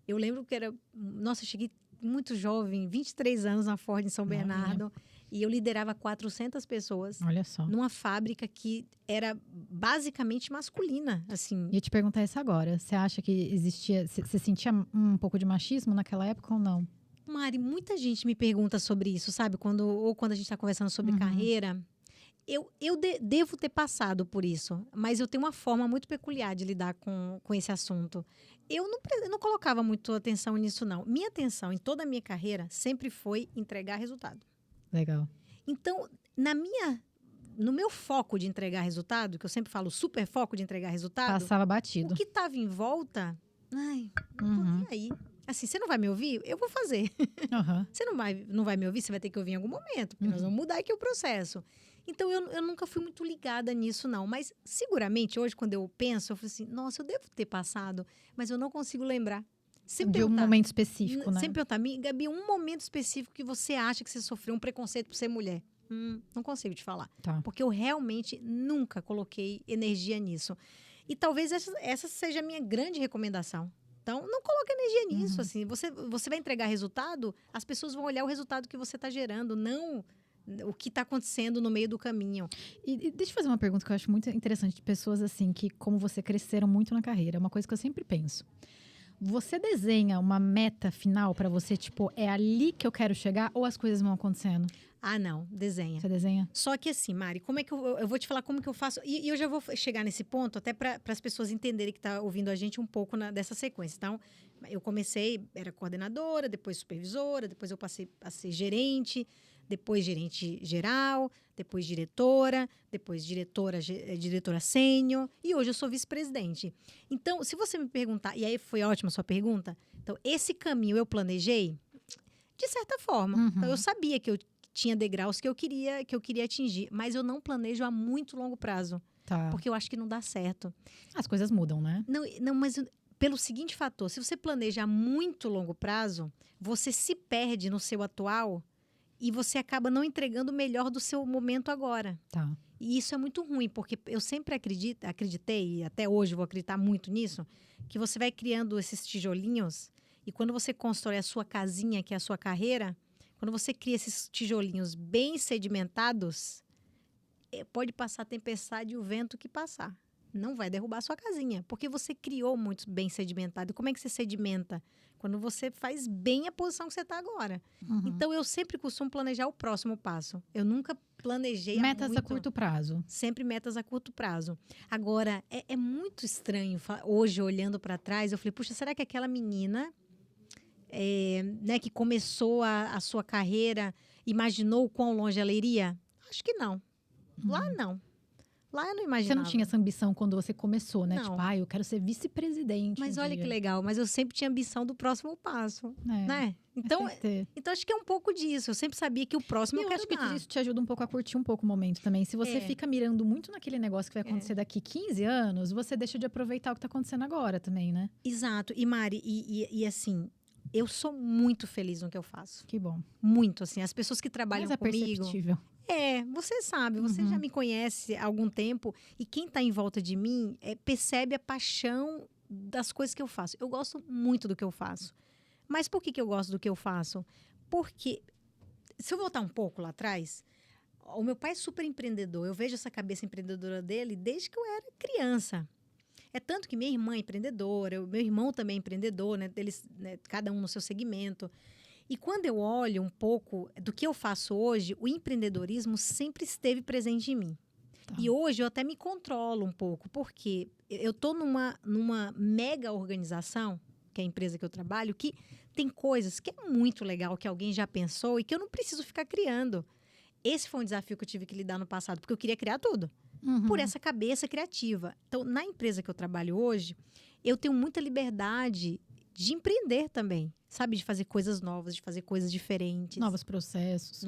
A: eu lembro que eu cheguei muito jovem, 23 anos na Ford em São Bernardo, e eu liderava 400 pessoas.
B: Olha só.
A: Numa fábrica que era basicamente masculina, assim.
B: Ia te perguntar isso agora. Você acha que existia, você sentia um pouco de machismo naquela época ou não?
A: Mari, muita gente me pergunta sobre isso, sabe? Quando a gente está conversando sobre carreira. Eu devo ter passado por isso, mas eu tenho uma forma muito peculiar de lidar com esse assunto. Eu não colocava muito atenção nisso, não. Minha atenção em toda a minha carreira sempre foi entregar resultado.
B: Legal.
A: Então, no meu foco de entregar resultado, que eu sempre falo super foco de entregar resultado...
B: Passava batido.
A: O que estava em volta, não tô nem aí. Assim, você não vai me ouvir? Eu vou fazer. Você não vai me ouvir? Você vai ter que ouvir em algum momento, porque nós vamos mudar aqui o processo. Então, eu nunca fui muito ligada nisso, não. Mas, seguramente, hoje, quando eu penso, eu falo assim, nossa, eu devo ter passado, mas eu não consigo lembrar.
B: De um momento específico, né?
A: Sempre perguntar, Gabi, um momento específico que você acha que você sofreu um preconceito por ser mulher? Não consigo te falar.
B: Tá.
A: Porque eu realmente nunca coloquei energia nisso. E talvez essa seja a minha grande recomendação. Então, não coloque energia nisso. Assim, você vai entregar resultado, as pessoas vão olhar o resultado que você está gerando, não o que está acontecendo no meio do caminho.
B: E deixa eu fazer uma pergunta que eu acho muito interessante de pessoas assim, que como você cresceram muito na carreira. É uma coisa que eu sempre penso. Você desenha uma meta final para você, tipo, é ali que eu quero chegar ou as coisas vão acontecendo?
A: Ah, não, desenha.
B: Você desenha?
A: Só que assim, Mari, como é que eu vou te falar como que eu faço, e eu já vou chegar nesse ponto até para as pessoas entenderem que tá ouvindo a gente um pouco dessa sequência. Então, eu comecei, era coordenadora, depois supervisora, depois eu passei a ser gerente, depois gerente geral, depois diretora, depois diretora sênior, e hoje eu sou vice-presidente. Então, se você me perguntar, e aí foi ótima a sua pergunta, então, esse caminho eu planejei, de certa forma. Então, eu sabia que eu tinha degraus que eu queria atingir, mas eu não planejo a muito longo prazo, porque eu acho que não dá certo.
B: As coisas mudam, né?
A: Não, mas pelo seguinte fator, se você planeja a muito longo prazo, você se perde no seu atual e você acaba não entregando o melhor do seu momento agora.
B: Tá.
A: E isso é muito ruim, porque eu sempre acreditei, e até hoje vou acreditar muito nisso, que você vai criando esses tijolinhos, e quando você constrói a sua casinha, que é a sua carreira, quando você cria esses tijolinhos bem sedimentados, pode passar a tempestade e o vento que passar. Não vai derrubar a sua casinha, porque você criou muito bem sedimentado. E como é que você sedimenta? Quando você faz bem a posição que você está agora.
B: Uhum.
A: Então, eu sempre costumo planejar o próximo passo. Eu nunca planejei
B: Metas
A: muito.
B: a curto prazo.
A: Sempre metas a curto prazo. Agora, é muito estranho, hoje, olhando para trás, eu falei, puxa, será que aquela menina né, que começou a sua carreira, imaginou o quão longe ela iria? Acho que não. Lá não. Lá eu não imaginava.
B: Você não tinha essa ambição quando você começou, né?
A: Não.
B: Tipo, eu quero ser vice-presidente.
A: Mas olha que legal, mas eu sempre tinha ambição do próximo passo, né?
B: Então
A: acho que é um pouco disso. Eu sempre sabia que o próximo eu quero
B: acho que
A: dar.
B: isso te ajuda um pouco a curtir um pouco o momento também. Se você fica mirando muito naquele negócio que vai acontecer daqui 15 anos, você deixa de aproveitar o que tá acontecendo agora também, né?
A: Exato. E Mari, e assim, eu sou muito feliz no que eu faço.
B: Que bom.
A: Muito, assim. As pessoas que trabalham
B: Mas
A: comigo...
B: perceptível.
A: Você sabe, você já me conhece há algum tempo e quem está em volta de mim percebe a paixão das coisas que eu faço. Eu gosto muito do que eu faço. Mas por que eu gosto do que eu faço? Porque, se eu voltar um pouco lá atrás, o meu pai é super empreendedor. Eu vejo essa cabeça empreendedora dele desde que eu era criança. É tanto que minha irmã é empreendedora, meu irmão também é empreendedor, né? Eles, né, cada um no seu segmento. E quando eu olho um pouco do que eu faço hoje, o empreendedorismo sempre esteve presente em mim. Tá. E hoje eu até me controlo um pouco, porque eu estou numa mega organização, que é a empresa que eu trabalho, que tem coisas que é muito legal, que alguém já pensou e que eu não preciso ficar criando. Esse foi um desafio que eu tive que lidar no passado, porque eu queria criar tudo. Por essa cabeça criativa. Então, na empresa que eu trabalho hoje, eu tenho muita liberdade de empreender também, sabe? De fazer coisas novas, de fazer coisas diferentes.
B: Novos processos.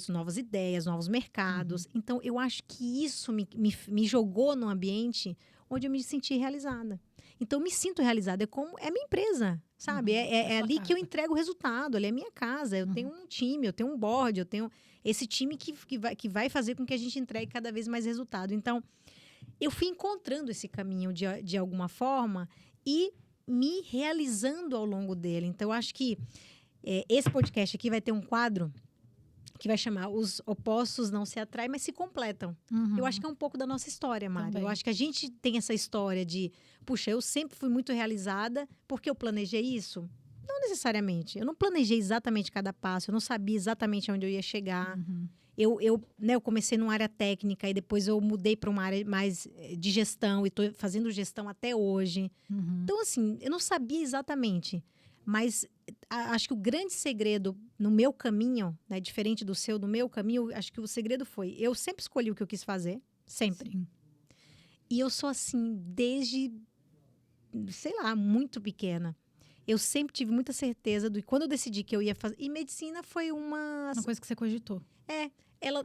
A: Novas ideias, novos mercados. Então, eu acho que isso me jogou num ambiente onde eu me senti realizada. Então, eu me sinto realizada. É minha empresa, sabe? É ali
B: casa.
A: Que eu entrego o resultado. Ali é minha casa. Eu tenho um time, eu tenho um board, eu tenho esse time que vai fazer com que a gente entregue cada vez mais resultado. Então, eu fui encontrando esse caminho de alguma forma e me realizando ao longo dele. Então, eu acho que esse podcast aqui vai ter um quadro que vai chamar Os Opostos Não Se Atraem, mas se completam. Eu acho que é um pouco da nossa história, Mari.
B: Também.
A: Eu acho que a gente tem essa história de, puxa, eu sempre fui muito realizada porque eu planejei isso. Não necessariamente. Eu não planejei exatamente cada passo, eu não sabia exatamente onde eu ia chegar. Eu comecei numa área técnica e depois eu mudei para uma área mais de gestão e estou fazendo gestão até hoje. Então, assim, eu não sabia exatamente. Mas acho que o grande segredo no meu caminho, né, diferente do seu, no meu caminho, acho que o segredo foi... Eu sempre escolhi o que eu quis fazer, sempre.
B: Sim.
A: E eu sou assim desde, sei lá, muito pequena. Eu sempre tive muita certeza do... Quando eu decidi que eu ia fazer... E medicina foi uma
B: coisa que você cogitou.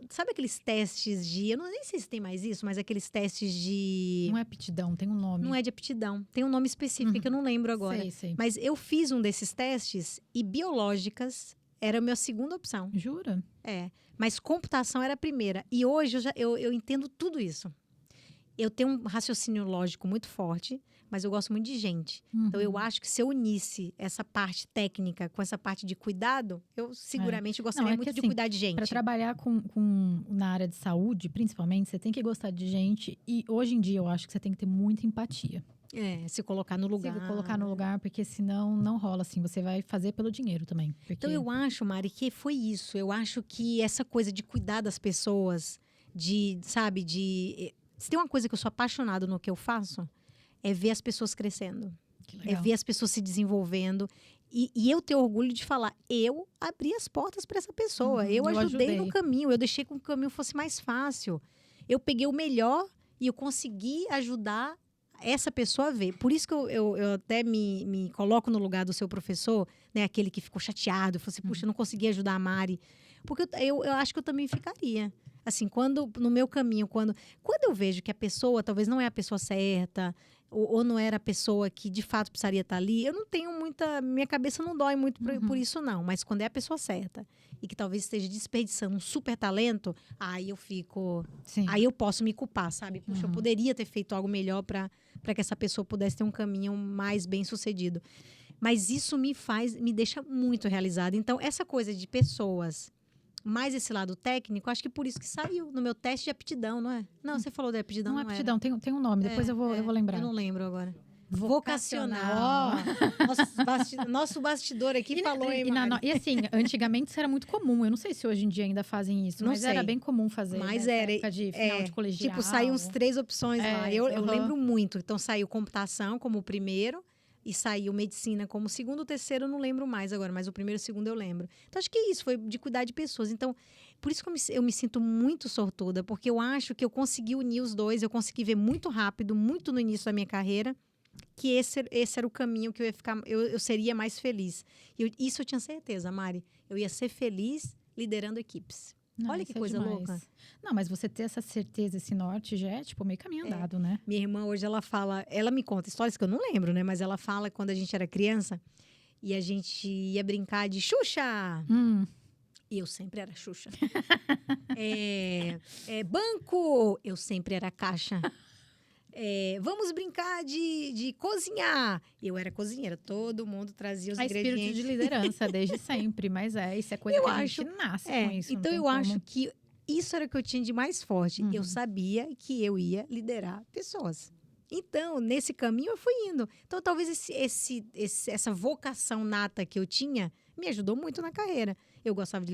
A: Sabe aqueles testes de... Eu nem sei se tem mais isso, mas aqueles testes de...
B: Não é aptidão, tem um nome.
A: Não é de aptidão. Tem um nome específico que eu não lembro agora.
B: Sei.
A: Mas eu fiz um desses testes e biológicas era a minha segunda opção.
B: Jura?
A: Mas computação era a primeira. E hoje eu entendo tudo isso. Eu tenho um raciocínio lógico muito forte, mas eu gosto muito de gente. Então, eu acho que se eu unisse essa parte técnica com essa parte de cuidado, eu seguramente gostaria muito de cuidar de gente.
B: Para trabalhar na área de saúde, principalmente, você tem que gostar de gente. E hoje em dia, eu acho que você tem que ter muita empatia.
A: Se colocar no lugar.
B: Se colocar no lugar, porque senão não rola assim. Você vai fazer pelo dinheiro também. Porque...
A: Então, eu acho, Mari, que foi isso. Eu acho que essa coisa de cuidar das pessoas, Se tem uma coisa que eu sou apaixonada no que eu faço, é ver as pessoas crescendo. É ver as pessoas se desenvolvendo. E eu ter orgulho de falar, eu abri as portas para essa pessoa. Eu ajudei no caminho, eu deixei com que o caminho fosse mais fácil. Eu peguei o melhor e eu consegui ajudar essa pessoa a ver. Por isso que eu até me coloco no lugar do seu professor, né? Aquele que ficou chateado, falou assim, puxa, eu não consegui ajudar a Mari. Porque eu acho que eu também ficaria. assim, quando no meu caminho, quando eu vejo que a pessoa talvez não é a pessoa certa, ou não era a pessoa que de fato precisaria estar ali, eu não tenho muita, minha cabeça não dói muito por isso não, mas quando é a pessoa certa e que talvez esteja desperdiçando um super talento, aí eu fico,
B: Sim.
A: aí eu posso me culpar, sabe? Puxa, eu poderia ter feito algo melhor para que essa pessoa pudesse ter um caminho mais bem sucedido. Mas isso me deixa muito realizada. Então, essa coisa de pessoas, mais esse lado técnico, acho que por isso que saiu no meu teste de aptidão, não é? Não, você falou de aptidão,
B: Não é
A: era?
B: aptidão, tem um nome, depois eu vou lembrar.
A: Eu não lembro agora.
B: Vocacional.
A: Ó, nosso bastidor aqui falou, hein, Mari?
B: E assim, antigamente isso era muito comum. Eu não sei se hoje em dia ainda fazem isso,
A: Não
B: mas
A: sei.
B: era bem comum fazer.
A: Mas
B: nessa
A: era,
B: época de final de colegial.
A: tipo, saiu uns 3 opções lá. Eu lembro muito. Então, saiu computação como o primeiro e saiu medicina como o segundo. O terceiro eu não lembro mais agora, mas o primeiro e o segundo eu lembro. Então, acho que é isso, foi de cuidar de pessoas. Então, por isso que eu me sinto muito sortuda, porque eu acho que eu consegui unir os dois, eu consegui ver muito rápido, muito no início da minha carreira, que esse era o caminho que eu seria mais feliz. Isso eu tinha certeza, Mari. Eu ia ser feliz liderando equipes.
B: Não,
A: olha que
B: isso é
A: coisa
B: demais.
A: louca.
B: Não, mas você ter essa certeza, esse norte, já é tipo meio caminho andado, né?
A: Minha irmã hoje, ela me conta histórias que eu não lembro, né? Mas ela fala quando a gente era criança e a gente ia brincar de Xuxa. E eu sempre era Xuxa. Banco, eu sempre era caixa. Vamos brincar de cozinhar. Eu era cozinheira, todo mundo trazia os ingredientes.
B: Espírito de liderança desde sempre, mas isso é coisa que a gente nasce com isso.
A: Então eu acho que isso era o que eu tinha de mais forte. Eu sabia que eu ia liderar pessoas. Então, nesse caminho eu fui indo. Então, talvez essa vocação nata que eu tinha me ajudou muito na carreira. Eu gostava de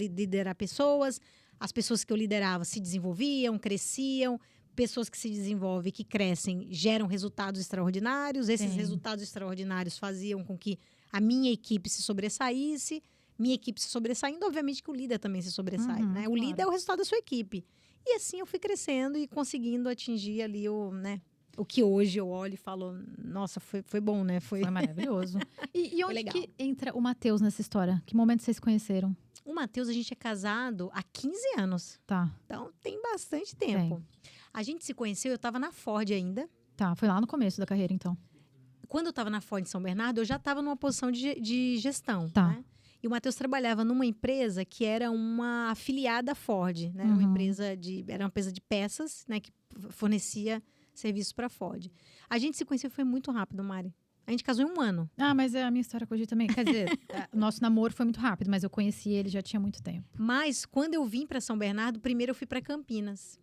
A: liderar pessoas. As pessoas que eu liderava se desenvolviam, cresciam. Pessoas que se desenvolvem, que crescem, geram resultados extraordinários. Esses resultados extraordinários faziam com que a minha equipe se sobressaísse. Minha equipe se sobressaindo, obviamente que o líder também se sobressai, né? O
B: claro.
A: líder é o resultado da sua equipe. E assim eu fui crescendo e conseguindo atingir ali o que hoje eu olho e falo, nossa, foi bom, né?
B: Foi maravilhoso. E onde
A: legal.
B: que entra o Matheus nessa história? Que momento vocês se conheceram?
A: O Matheus, a gente é casado há 15 anos.
B: Tá.
A: Então, tem bastante tempo. A gente se conheceu, eu estava na Ford ainda.
B: Tá, foi lá no começo da carreira, então.
A: Quando eu estava na Ford em São Bernardo, eu já estava numa posição de gestão,
B: Tá.
A: né? E o Matheus trabalhava numa empresa que era uma afiliada à Ford, né? Era uma empresa de peças, né? Que fornecia serviços para a Ford. A gente se conheceu, foi muito rápido, Mari. A gente casou em 1 ano.
B: Ah, mas a minha história com o Gi também. Quer dizer, o nosso namoro foi muito rápido, mas eu conheci ele já tinha muito tempo.
A: Mas, quando eu vim para São Bernardo, primeiro eu fui para Campinas.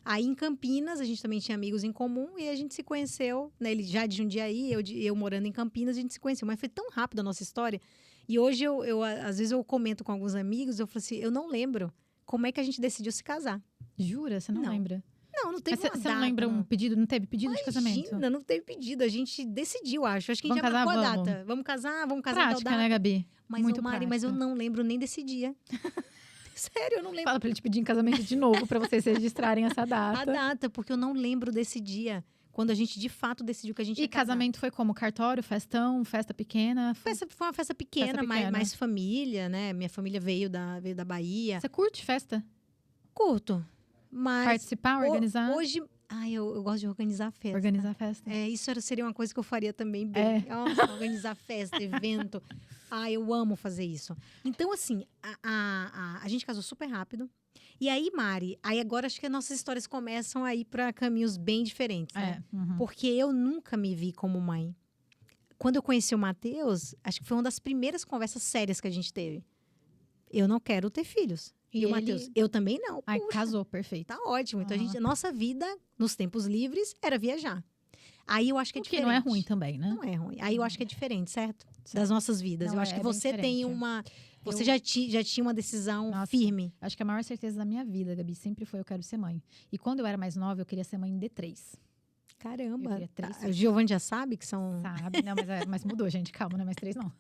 A: Aí, em Campinas, a gente também tinha amigos em comum e a gente se conheceu, né? Ele já de Jundiaí, eu morando em Campinas, a gente se conheceu. Mas foi tão rápido a nossa história. E hoje, às vezes, eu comento com alguns amigos, eu falo assim, eu não lembro como é que a gente decidiu se casar.
B: Jura? Você não lembra?
A: Não teve
B: Mas
A: uma
B: você
A: data.
B: não lembra um pedido? Não teve pedido de casamento?
A: Imagina, não teve pedido. A gente decidiu, acho. Acho que a gente
B: Vamos
A: já marcou a
B: casar,
A: data. Vamos casar em tal
B: Prática,
A: data.
B: né, Gabi?
A: Mas,
B: Muito
A: Mari,
B: prática.
A: mas eu não lembro nem desse dia. Sério, eu não lembro.
B: Fala pra ele te pedir em casamento de novo, pra vocês registrarem essa data.
A: A data, porque eu não lembro desse dia. Quando a gente, de fato, decidiu que a gente
B: E
A: ia casar.
B: casamento foi como? Cartório, festão, festa pequena?
A: Foi uma festa pequena,
B: pequena.
A: Mais família, né? Minha família veio da Bahia.
B: Você curte festa?
A: Curto. Mas
B: Participar, organizar?
A: Hoje... eu gosto de organizar festa.
B: Organizar festa.
A: Isso seria uma coisa que eu faria também bem. Nossa, organizar festa, evento. Eu amo fazer isso. Então, assim, a gente casou super rápido. E aí, Mari, agora acho que as nossas histórias começam a ir para caminhos bem diferentes, né? Porque eu nunca me vi como mãe. Quando eu conheci o Matheus, acho que foi uma das primeiras conversas sérias que a gente teve. Eu não quero ter filhos. E o Matheus, eu também não.
B: Ai, casou, perfeito.
A: Tá ótimo. Então, nossa vida, nos tempos livres, era viajar. Aí eu acho que é diferente.
B: O que não é ruim também, né?
A: Não é ruim. Aí eu acho que é diferente, certo? Das nossas vidas.
B: Não,
A: eu acho que você tem uma... Você já tinha uma decisão firme.
B: Acho que a maior certeza da minha vida, Gabi, sempre foi eu quero ser mãe. E quando eu era mais nova, eu queria ser mãe de 3.
A: Caramba.
B: Eu queria 3
A: O Giovanni já sabe que são...
B: Sabe, não, mas mudou, gente, calma, não é mais 3 não.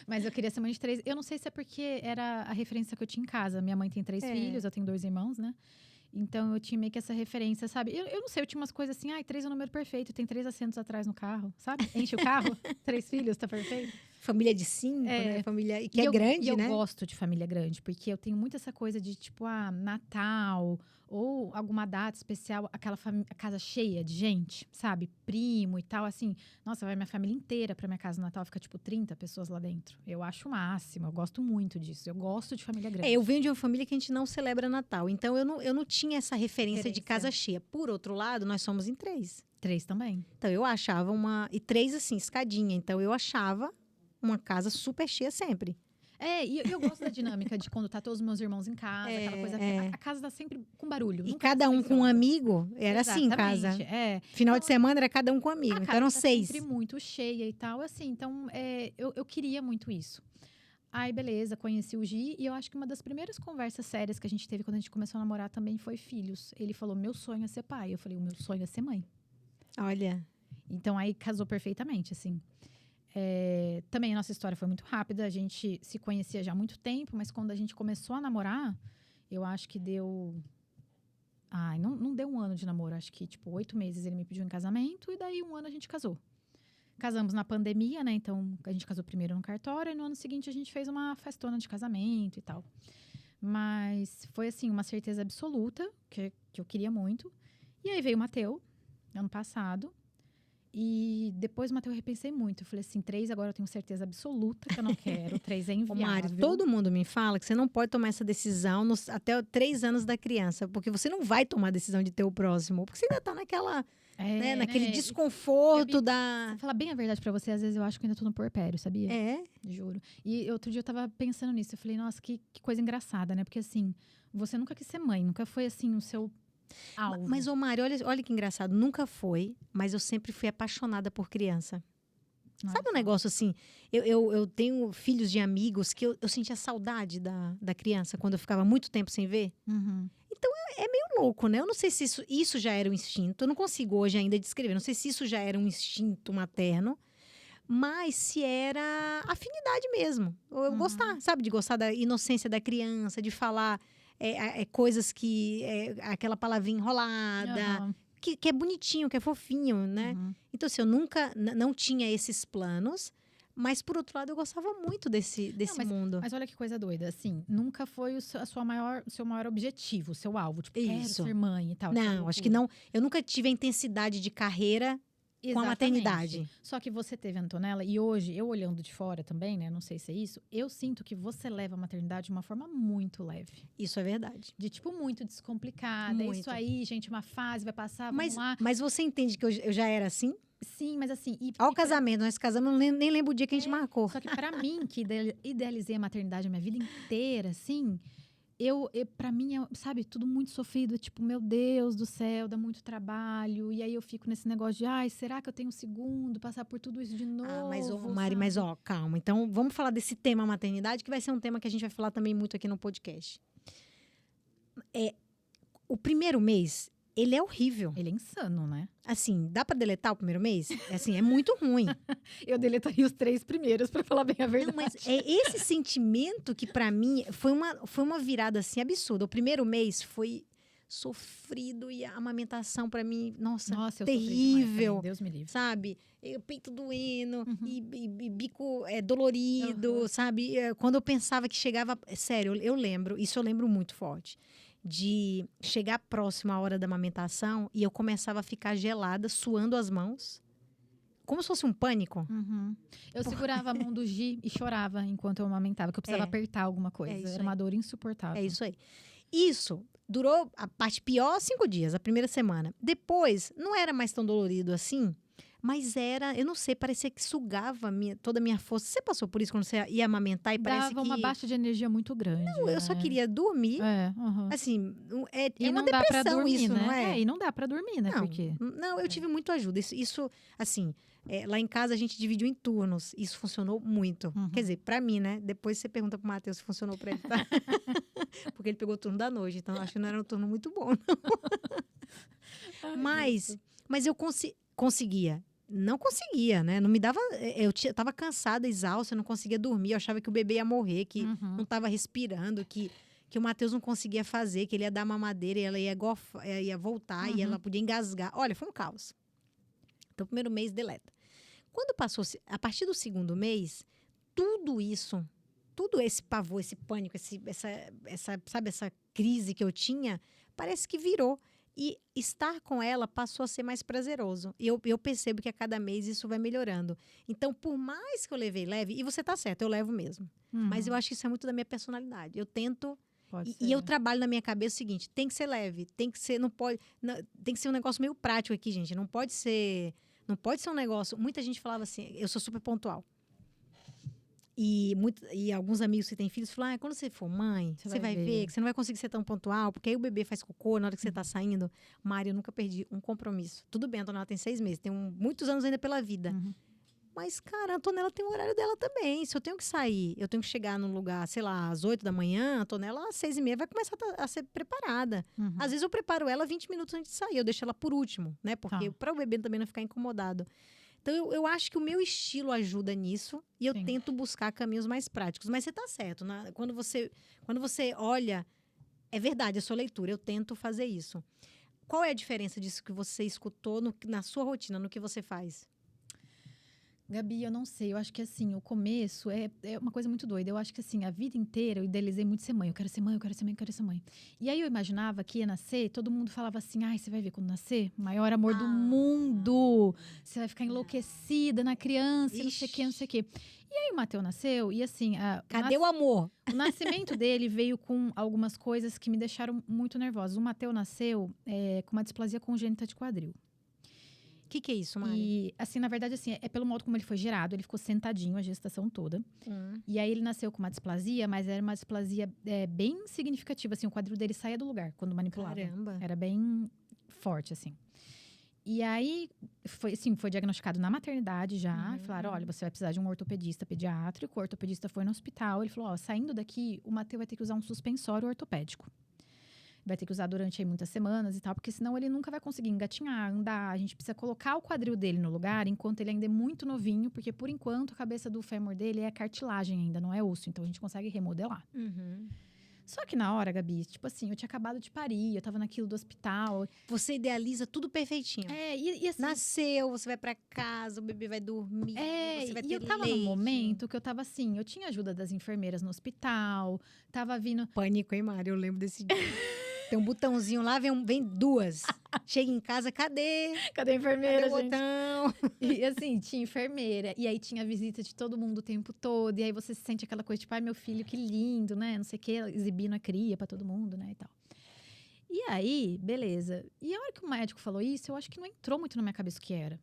B: Mas eu queria ser mãe de 3. Eu não sei se é porque era a referência que eu tinha em casa. Minha mãe tem 3 filhos, eu tenho 2 irmãos, né? Então, eu tinha meio que essa referência, sabe? Eu não sei, eu tinha umas coisas assim, 3 é o número perfeito, tem 3 assentos atrás no carro, sabe? Enche o carro, 3 filhos, tá perfeito.
A: Família de 5, né? Família que
B: E
A: é grande,
B: eu
A: né?
B: Eu gosto de família grande, porque eu tenho muito essa coisa de, tipo, Natal ou alguma data especial, aquela a casa cheia de gente, sabe? Primo e tal, assim. Nossa, vai minha família inteira pra minha casa no Natal, fica, tipo, 30 pessoas lá dentro. Eu acho o máximo, eu gosto muito disso. Eu gosto de família grande.
A: Eu venho de uma família que a gente não celebra Natal, então eu não tinha essa referência de casa cheia. Por outro lado, nós somos em 3.
B: 3 também.
A: Então, eu achava e 3, assim, escadinha. Então, eu achava uma casa super cheia sempre.
B: E eu gosto da dinâmica de quando tá todos os meus irmãos em casa, aquela coisa. A casa tá sempre com barulho.
A: E cada um com um amigo, era assim em casa. Final de semana era cada um com um amigo. Então eram 6.
B: Sempre muito cheia e tal, assim. Então, eu queria muito isso. Aí, beleza, conheci o Gi. E eu acho que uma das primeiras conversas sérias que a gente teve quando a gente começou a namorar também foi filhos. Ele falou, meu sonho é ser pai. Eu falei, o meu sonho é ser mãe.
A: Olha.
B: Então, aí casou perfeitamente, assim. Também a nossa história foi muito rápida, a gente se conhecia já há muito tempo, mas quando a gente começou a namorar, eu acho que deu... não deu 1 ano de namoro, acho que, tipo, 8 meses ele me pediu em casamento e daí 1 ano a gente casou. Casamos na pandemia, né, então a gente casou primeiro no cartório e no ano seguinte a gente fez uma festona de casamento e tal. Mas foi, assim, uma certeza absoluta, que eu queria muito. E aí veio o Matteo, ano passado. E depois, Matteo, eu repensei muito. Eu falei assim, 3 agora eu tenho certeza absoluta que eu não quero. 3 é inviável.
A: Mário, todo mundo me fala que você não pode tomar essa decisão até 3 anos da criança. Porque você não vai tomar a decisão de ter o próximo. Porque você ainda tá naquele desconforto da...
B: Vou falar bem a verdade pra você, às vezes eu acho que ainda tô no puerpério, sabia? Juro. E outro dia eu tava pensando nisso. Eu falei, nossa, que coisa engraçada, né? Porque assim, você nunca quis ser mãe. Nunca foi assim o seu... alvo.
A: Mas, Mário, olha que engraçado. Nunca foi, mas eu sempre fui apaixonada por criança. Nossa. Sabe um negócio assim? Eu tenho filhos de amigos que eu sentia saudade da criança quando eu ficava muito tempo sem ver.
B: Uhum.
A: Então, é meio louco, né? Eu não sei se isso já era um instinto. Eu não consigo hoje ainda descrever. Não sei se isso já era um instinto materno. Mas se era afinidade mesmo. Eu gostar, sabe? De gostar da inocência da criança, de falar... coisas que... aquela palavrinha enrolada, que é bonitinho, que é fofinho, né? Então, assim, eu nunca... não tinha esses planos, mas, por outro lado, eu gostava muito desse mundo.
B: Mas olha que coisa doida, assim, nunca foi o seu maior objetivo, o seu alvo, tipo, quero ser mãe e tal.
A: Não, acho que não. Eu nunca tive a intensidade de carreira...
B: Exatamente.
A: Com a maternidade.
B: Só que você teve a Antonella, e hoje, eu olhando de fora também, né? Não sei se é isso, eu sinto que você leva a maternidade de uma forma muito leve.
A: Isso é verdade.
B: De, tipo, muito descomplicada.
A: Muito.
B: É isso aí, gente, uma fase, vai passar, vamos lá.
A: Mas você entende que eu já era assim?
B: Sim, mas assim...
A: Olha o casamento, nós casamos, nem lembro o dia que a gente marcou.
B: Só que pra mim, que idealizei a maternidade a minha vida inteira, assim... pra mim, sabe, tudo muito sofrido. Tipo, meu Deus do céu, dá muito trabalho. E aí eu fico nesse negócio de, será que eu tenho um segundo? Passar por tudo isso de novo?
A: Mari, calma. Então, vamos falar desse tema maternidade, que vai ser um tema que a gente vai falar também muito aqui no podcast. O primeiro mês, ele é horrível.
B: Ele é insano, né?
A: Assim, dá pra deletar o primeiro mês? Assim, é muito ruim.
B: Eu deletaria os 3 primeiros, pra falar bem a verdade.
A: Não, mas é esse sentimento que, pra mim, foi uma virada, assim, absurda. O primeiro mês foi sofrido e a amamentação, pra mim, nossa terrível.
B: Também, Deus me livre.
A: Sabe? Peito doendo e bico dolorido, sabe? Quando eu pensava que chegava... Sério, eu lembro muito forte. De chegar próximo à hora da amamentação e eu começava a ficar gelada, suando as mãos. Como se fosse um pânico.
B: Eu segurava a mão do Gi e chorava enquanto eu amamentava, que eu precisava apertar alguma coisa. Era uma dor insuportável.
A: É isso aí. Isso durou, a parte pior, 5 dias, a primeira semana. Depois, não era mais tão dolorido assim, mas era, eu não sei, parecia que sugava toda a minha força. Você passou por isso quando você ia amamentar e parece que...
B: Dava uma baixa de energia muito grande.
A: Não, eu só queria dormir. Assim, é uma depressão dormir, isso,
B: né?
A: não é?
B: E não dá pra dormir, né?
A: Não, eu tive muito ajuda. Isso assim, lá em casa a gente dividiu em turnos. Isso funcionou muito. Quer dizer, pra mim, né? Depois você pergunta pro Matheus se funcionou pra ele, tá? Porque ele pegou o turno da noite, então acho que não era um turno muito bom, não. Mas eu conseguia. Não conseguia, né? Não me dava... Eu tava cansada, exausta, eu não conseguia dormir. Eu achava que o bebê ia morrer, que não tava respirando, que o Matheus não conseguia fazer, que ele ia dar mamadeira e ela ia voltar e ela podia engasgar. Olha, foi um caos. Então, o primeiro mês, deleta. Quando passou... A partir do segundo mês, tudo isso, tudo esse pavor, esse pânico, essa crise que eu tinha, parece que virou. E estar com ela passou a ser mais prazeroso. E eu percebo que a cada mês isso vai melhorando. Então, por mais que eu levei leve, e você tá certo, eu levo mesmo. Mas eu acho que isso é muito da minha personalidade. Eu tento. E eu trabalho na minha cabeça o seguinte: tem que ser leve, tem que ser, não pode. Tem que ser um negócio meio prático aqui, gente. Não pode ser um negócio. Muita gente falava assim, eu sou super pontual. E alguns amigos que têm filhos falam: quando você for mãe, você vai ver que você não vai conseguir ser tão pontual, porque aí o bebê faz cocô na hora que você tá saindo. Mari, eu nunca perdi um compromisso. Tudo bem, a Antonella tem 6 meses, tem muitos anos ainda pela vida. Mas, cara, a Antonella tem o horário dela também. Se eu tenho que sair, eu tenho que chegar num lugar, sei lá, às 8 da manhã, a Antonella às 6h30 vai começar a ser preparada. Às vezes eu preparo ela 20 minutos antes de sair, eu deixo ela por último, né? Porque para o bebê também não ficar incomodado. Então, eu acho que o meu estilo ajuda nisso e eu tento buscar caminhos mais práticos. Mas você tá certo, né? Quando você olha, é verdade, a sua leitura, eu tento fazer isso. Qual é a diferença disso que você escutou na sua rotina, no que você faz?
B: Gabi, eu não sei. Eu acho que, assim, o começo é uma coisa muito doida. Eu acho que, assim, a vida inteira eu idealizei muito ser mãe. Eu quero ser mãe, eu quero ser mãe, eu quero ser mãe. E aí eu imaginava que ia nascer, todo mundo falava assim, ai, você vai ver quando nascer, maior amor do mundo. Você vai ficar enlouquecida na criança, e não sei o quê, não sei o quê. E aí o Matheus nasceu e, assim...
A: Cadê o amor?
B: O nascimento dele veio com algumas coisas que me deixaram muito nervosa. O Matheus nasceu com uma displasia congênita de quadril.
A: O que é isso, Mari?
B: E, assim, na verdade, assim, é pelo modo como ele foi gerado. Ele ficou sentadinho a gestação toda. E aí, ele nasceu com uma displasia, mas era uma displasia bem significativa. Assim, o quadril dele saía do lugar quando manipulava.
A: Caramba!
B: Era bem forte, assim. E aí, foi diagnosticado na maternidade já. Falaram, olha, você vai precisar de um ortopedista pediátrico. O ortopedista foi no hospital. Ele falou, saindo daqui, o Matheus vai ter que usar um suspensório ortopédico. Vai ter que usar durante aí muitas semanas e tal, porque senão ele nunca vai conseguir engatinhar, andar. A gente precisa colocar o quadril dele no lugar enquanto ele ainda é muito novinho, porque por enquanto a cabeça do fêmur dele é cartilagem ainda, não é osso. Então a gente consegue remodelar. Só que na hora, Gabi, tipo assim, eu tinha acabado de parir, eu tava naquilo do hospital.
A: Você idealiza tudo perfeitinho.
B: E assim...
A: Nasceu, você vai pra casa, o bebê vai dormir, você vai ter
B: eu tava num momento que eu tava assim, eu tinha ajuda das enfermeiras no hospital, tava vindo...
A: Pânico, hein, Mari? Eu lembro desse dia. Tem um botãozinho lá, vem 2. Chega em casa, cadê?
B: Cadê a enfermeira,
A: cadê o
B: gente?
A: botão?
B: E assim, tinha enfermeira. E aí tinha visita de todo mundo o tempo todo. E aí você sente aquela coisa, tipo, ai, meu filho, que lindo, né? Não sei o quê, exibindo a cria pra todo mundo, né? E tal. E aí, beleza. E a hora que o médico falou isso, eu acho que não entrou muito na minha cabeça o que era.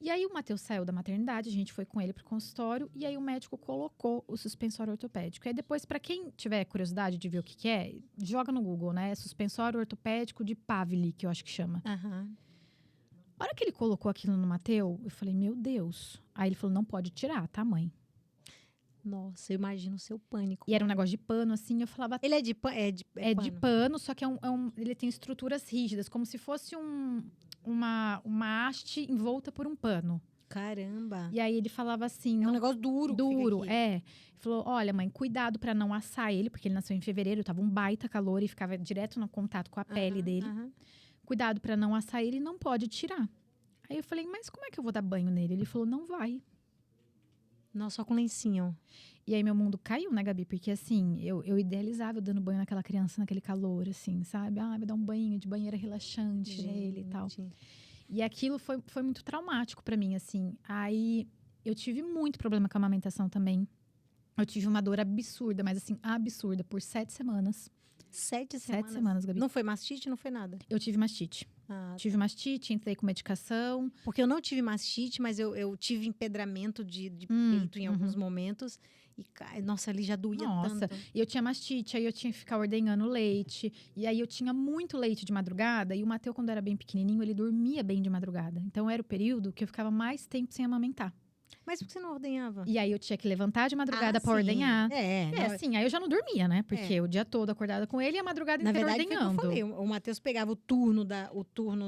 B: E aí o Matheus saiu da maternidade, a gente foi com ele pro consultório. E aí o médico colocou o suspensório ortopédico. E aí depois, pra quem tiver curiosidade de ver o que é, joga no Google, né? Suspensório ortopédico de Pavli, que eu acho que chama. A hora que ele colocou aquilo no Matheus, eu falei, meu Deus. Aí ele falou, não pode tirar, tá, mãe?
A: Nossa, eu imagino o seu pânico.
B: E era um negócio de pano, assim, eu falava...
A: Ele é de pano?
B: É de pano, só que ele tem estruturas rígidas, como se fosse uma haste envolta por um pano.
A: Caramba!
B: E aí ele falava assim...
A: É um negócio duro.
B: Duro, Ele falou, olha, mãe, cuidado pra não assar ele, porque ele nasceu em fevereiro, tava um baita calor e ficava direto no contato com a pele dele. Cuidado pra não assar ele, não pode tirar. Aí eu falei, mas como é que eu vou dar banho nele? Ele falou, não vai.
A: Nossa, só com lencinho.
B: E aí meu mundo caiu, né, Gabi? Porque assim, eu idealizava eu dando banho naquela criança, naquele calor, assim, sabe? Vai dar um banho de banheira relaxante nele e tal. E aquilo foi muito traumático pra mim, assim. Aí eu tive muito problema com a amamentação também. Eu tive uma dor absurda, mas assim, absurda, por 7 semanas.
A: 7 semanas?
B: 7 semamas, Gabi.
A: Não foi mastite, não foi nada?
B: Eu tive mastite. Tive mastite, entrei com medicação.
A: Porque eu não tive mastite, mas eu tive empedramento de peito em alguns momentos. E, nossa, ali já doía tanto.
B: E eu tinha mastite, aí eu tinha que ficar ordenhando leite. E aí eu tinha muito leite de madrugada. E o Matheus, quando era bem pequenininho, ele dormia bem de madrugada. Então, era o período que eu ficava mais tempo sem amamentar.
A: Mas por que você não ordenhava?
B: E aí eu tinha que levantar de madrugada pra ordenhar.
A: Assim,
B: aí eu já não dormia, né? Porque o dia todo acordada com ele e a madrugada inteira ordenhando.
A: Na verdade, foi o que eu falei. O Matheus pegava o turno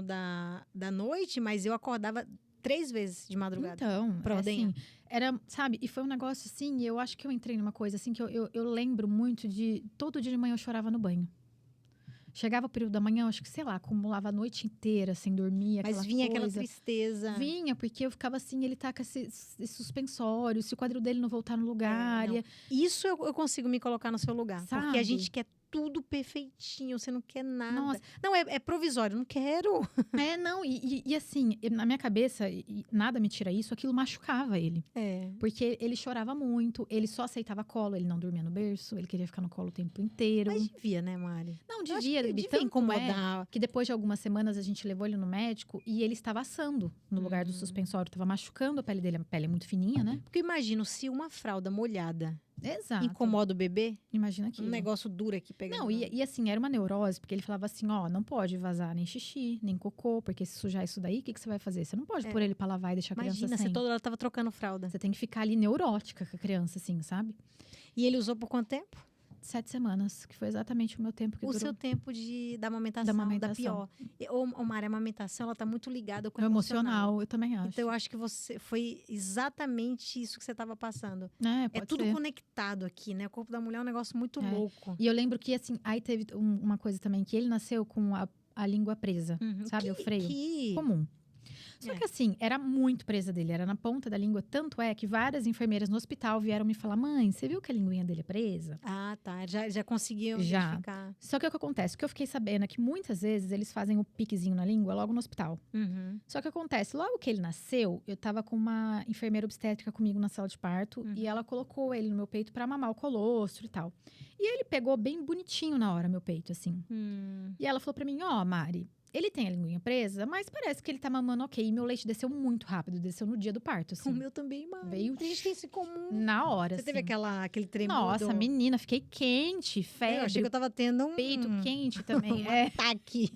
A: da noite, mas eu acordava 3 vezes de madrugada.
B: Então,
A: pra ordenhar.
B: Assim, era, sabe? E foi um negócio assim, eu acho que eu entrei numa coisa assim, que eu lembro muito de... Todo dia de manhã eu chorava no banho. Chegava o período da manhã, eu acho que, sei lá, acumulava a noite inteira sem dormir,
A: Mas
B: aquela
A: vinha aquela
B: coisa.
A: tristeza.
B: Vinha, porque eu ficava assim, ele tá com esse suspensório, se o quadril dele não voltar no lugar.
A: não. Isso eu consigo me colocar no seu lugar. Porque a
B: Sabe?
A: gente quer tudo perfeitinho, você não quer nada.
B: Nossa.
A: Não, é provisório, não quero.
B: Não, e assim, na minha cabeça, e nada me tira isso, aquilo machucava ele.
A: É.
B: Porque ele chorava muito, ele só aceitava colo, ele não dormia no berço, ele queria ficar no colo o tempo inteiro.
A: Mas devia, né, Mari?
B: Não,
A: Eu acho
B: devia,
A: que
B: Gabi,
A: devia
B: tanto
A: incomodar.
B: que depois de algumas semanas a gente levou ele no médico e ele estava assando no lugar do suspensório, estava machucando a pele dele, a pele é muito fininha, né?
A: Porque eu imagino, se uma fralda molhada
B: Exato.
A: incomoda o bebê,
B: Imagina aquilo.
A: um negócio duro aqui pegando.
B: Não, e assim, era uma neurose, porque ele falava assim, ó, não pode vazar nem xixi, nem cocô, porque se sujar isso daí, o que você vai fazer? Você não pode pôr ele pra lavar e deixar a criança
A: Imagina,
B: sem.
A: você toda hora tava trocando fralda.
B: Você tem que ficar ali neurótica com a criança, assim, sabe?
A: E ele usou por quanto tempo?
B: 7 semanas, que foi exatamente o meu tempo que
A: O
B: durou.
A: seu tempo da amamentação, da pior. Ô, Mari, a amamentação, ela tá muito ligada com o
B: O emocional, eu também acho.
A: Então, eu acho que foi exatamente isso que você estava passando.
B: É,
A: É
B: pode
A: tudo
B: ser.
A: conectado aqui, né? O corpo da mulher é um negócio muito
B: É.
A: louco.
B: E eu lembro que, assim, aí teve uma coisa também, que ele nasceu com a língua presa, sabe? O freio. Comum. Só que assim, era muito presa dele, era na ponta da língua. Tanto é que várias enfermeiras no hospital vieram me falar: mãe, você viu que a linguinha dele é presa?
A: Ah, tá. Já conseguiam
B: Já.
A: identificar.
B: Só que o que acontece? O que eu fiquei sabendo é que muitas vezes eles fazem o piquezinho na língua logo no hospital. Só que acontece, logo que ele nasceu, eu tava com uma enfermeira obstétrica comigo na sala de parto e ela colocou ele no meu peito pra mamar o colostro e tal. E ele pegou bem bonitinho na hora meu peito, assim. E ela falou pra mim: ó, Mari, ele tem a linguinha presa, mas parece que ele tá mamando ok. E meu leite desceu muito rápido, desceu no dia do parto, assim.
A: O meu também, Mari.
B: Veio
A: A gente tem isso em comum.
B: na hora,
A: Você
B: assim.
A: teve aquele tremor?
B: Nossa, menina, fiquei quente,
A: Eu achei
B: febre,
A: que eu tava tendo
B: peito quente também.
A: um
B: É.
A: ataque.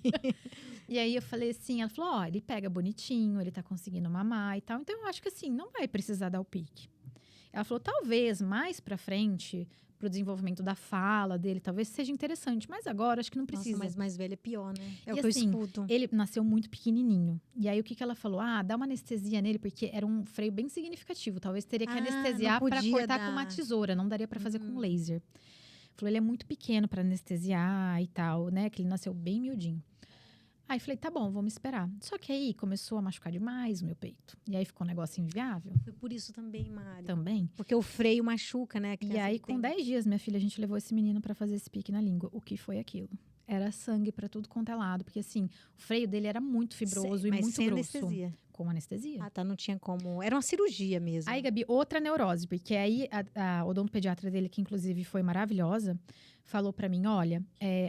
B: E aí eu falei assim, ela falou, ó, ele pega bonitinho, ele tá conseguindo mamar e tal. Então eu acho que assim, não vai precisar dar o pique. Ela falou, talvez mais pra frente, pro desenvolvimento da fala dele, talvez seja interessante. Mas agora acho que não precisa.
A: Nossa, mas mais velho é pior, né? É
B: E
A: o que
B: assim,
A: eu escuto.
B: Ele nasceu muito pequenininho. E aí o que ela falou? Ah, dá uma anestesia nele, porque era um freio bem significativo. Talvez teria que anestesiar
A: não
B: pra
A: podia
B: cortar
A: dar.
B: com uma tesoura, não daria pra fazer com laser. Falou, ele é muito pequeno pra anestesiar e tal, né? Que ele nasceu bem miudinho. Aí falei, tá bom, vamos esperar. Só que aí começou a machucar demais o meu peito. E aí ficou um negócio inviável
A: Foi por isso também, Mari.
B: também.
A: Porque o freio machuca, né? a
B: E
A: criança
B: aí,
A: que
B: com
A: tem.
B: 10 dias, minha filha, a gente levou esse menino pra fazer esse pique na língua. O que foi aquilo? Era sangue pra tudo quanto é lado. Porque assim, o freio dele era muito fibroso e
A: Mas
B: muito
A: sem
B: grosso.
A: anestesia.
B: Com anestesia.
A: Ah, tá, não tinha como. Era uma cirurgia mesmo.
B: Aí, Gabi, outra neurose, porque aí a odontopediatra dele, que inclusive foi maravilhosa, falou pra mim: olha,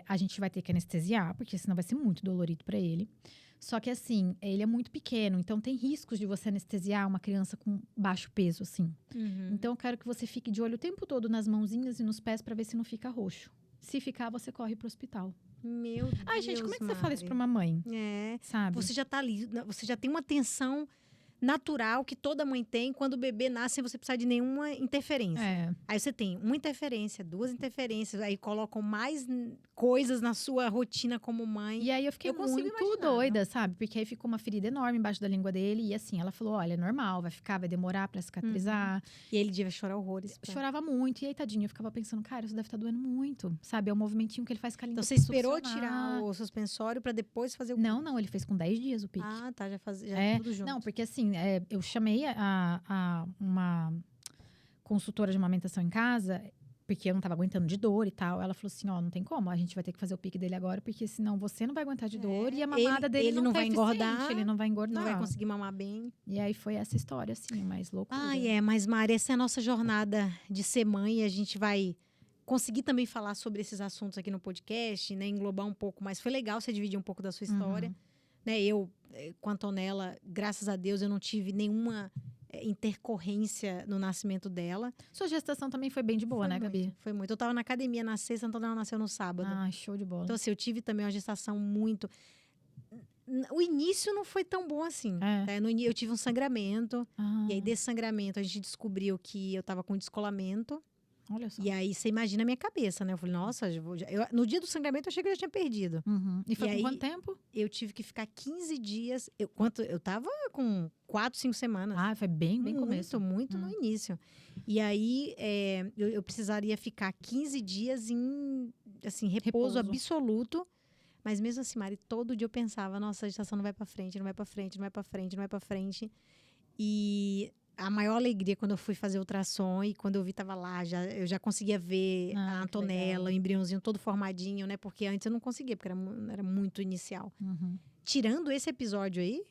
B: a gente vai ter que anestesiar, porque senão vai ser muito dolorido pra ele. Só que assim, ele é muito pequeno, então tem riscos de você anestesiar uma criança com baixo peso, assim. Então eu quero que você fique de olho o tempo todo nas mãozinhas e nos pés pra ver se não fica roxo. Se ficar, você corre pro hospital.
A: Meu Deus.
B: Ai, gente, como é que você
A: Mari.
B: fala isso pra uma mãe?
A: É.
B: Sabe?
A: Você já tá ali, você já tem uma tensão natural que toda mãe tem quando o bebê nasce sem você precisar de nenhuma interferência.
B: É.
A: Aí você tem uma interferência, duas interferências, aí colocam mais coisas na sua rotina como mãe.
B: E aí eu fiquei
A: Eu consigo
B: muito
A: imaginar,
B: doida, sabe? Porque aí ficou uma ferida enorme embaixo da língua dele. E assim, ela falou, olha, é normal, vai demorar pra cicatrizar.
A: E ele devia chorar horrores.
B: Chorava muito. E aí, tadinho, eu ficava pensando, cara, isso deve estar doendo muito. Sabe? É o movimentinho que ele faz com a língua.
A: Então você
B: pra
A: esperou
B: succionar.
A: tirar o suspensório pra depois fazer o...
B: Não, ele fez com 10 dias o pique.
A: Ah, tá, já tudo junto.
B: Não, porque assim, eu chamei uma consultora de amamentação em casa, porque eu não tava aguentando de dor e tal. Ela falou assim, ó, não tem como, a gente vai ter que fazer o pique dele agora, porque senão você não vai aguentar de dor e a mamada dele
A: ele
B: não
A: vai
B: tá
A: engordar,
B: eficiente, ele não vai engordar.
A: Não vai conseguir mamar bem.
B: E aí foi essa história, assim, mais loucura.
A: Mas Mari, essa é a nossa jornada de ser mãe e a gente vai conseguir também falar sobre esses assuntos aqui no podcast, né, englobar um pouco mais. Foi legal você dividir um pouco da sua história. Né, eu, com a Antonella, graças a Deus, eu não tive nenhuma intercorrência no nascimento dela.
B: Sua gestação também foi bem de boa,
A: Foi
B: né,
A: muito,
B: Gabi?
A: Foi muito. Eu tava na academia na sexta, a Antonella nasceu no sábado.
B: Ah, show de bola.
A: Então, assim, eu tive também uma gestação muito... O início não foi tão bom assim. Tá? Eu tive um sangramento. E aí, desse sangramento, a gente descobriu que eu tava com descolamento.
B: Olha só.
A: E aí, você imagina a minha cabeça, né? Eu falei, nossa, no dia do sangramento, eu achei que eu já tinha perdido.
B: E foi
A: E
B: com
A: aí,
B: quanto tempo?
A: Eu tive que ficar 15 dias. Eu tava com 4, 5 semanas.
B: Ah, foi bem começo.
A: Muito no início. E aí, eu precisaria ficar 15 dias em, assim, repouso absoluto. Mas mesmo assim, Mari, todo dia eu pensava, nossa, a gestação não vai pra frente, não vai pra frente, não vai pra frente, não vai pra frente. E a maior alegria quando eu fui fazer ultrassom e quando eu vi tava lá, eu já conseguia ver a
B: que
A: Antonella,
B: legal.
A: o embriãozinho todo formadinho, né? Porque antes eu não conseguia, porque era muito inicial. Tirando esse episódio aí,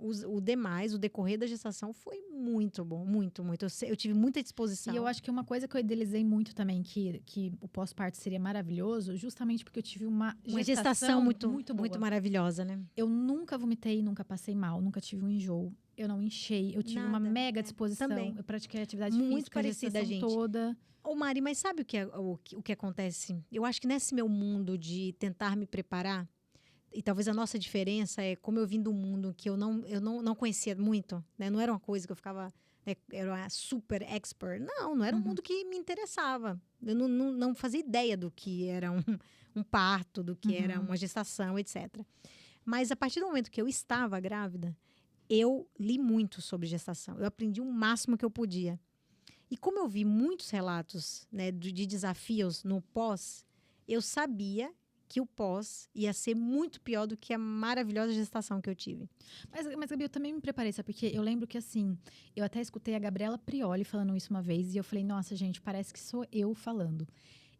A: o demais, o decorrer da gestação foi muito bom, muito, muito. Eu tive muita disposição.
B: E eu acho que uma coisa que eu idealizei muito também, que o pós-parto seria maravilhoso, justamente porque eu tive uma
A: gestação muito,
B: muito boa.
A: muito maravilhosa, né?
B: Eu nunca vomitei, nunca passei mal, nunca tive um enjoo. Eu não enchei, eu tive uma
A: Nada,
B: mega disposição.
A: também.
B: Eu pratiquei atividade
A: Muito
B: física a
A: parecida,
B: gestação
A: gente.
B: toda.
A: Ô Mari, mas sabe o que acontece? Eu acho que nesse meu mundo de tentar me preparar, e talvez a nossa diferença é como eu vim do mundo que eu não conhecia muito, né? Não era uma coisa que eu ficava, né, era uma super expert. Não era um mundo que me interessava. Eu não fazia ideia do que era um parto, do que era uma gestação, etc. Mas a partir do momento que eu estava grávida, eu li muito sobre gestação. Eu aprendi o máximo que eu podia. E como eu vi muitos relatos, né, de desafios no pós, eu sabia que o pós ia ser muito pior do que a maravilhosa gestação que eu tive.
B: Mas Gabi, eu também me preparei, sabe? Porque eu lembro que, assim, eu até escutei a Gabriela Prioli falando isso uma vez. E eu falei, nossa, gente, parece que sou eu falando.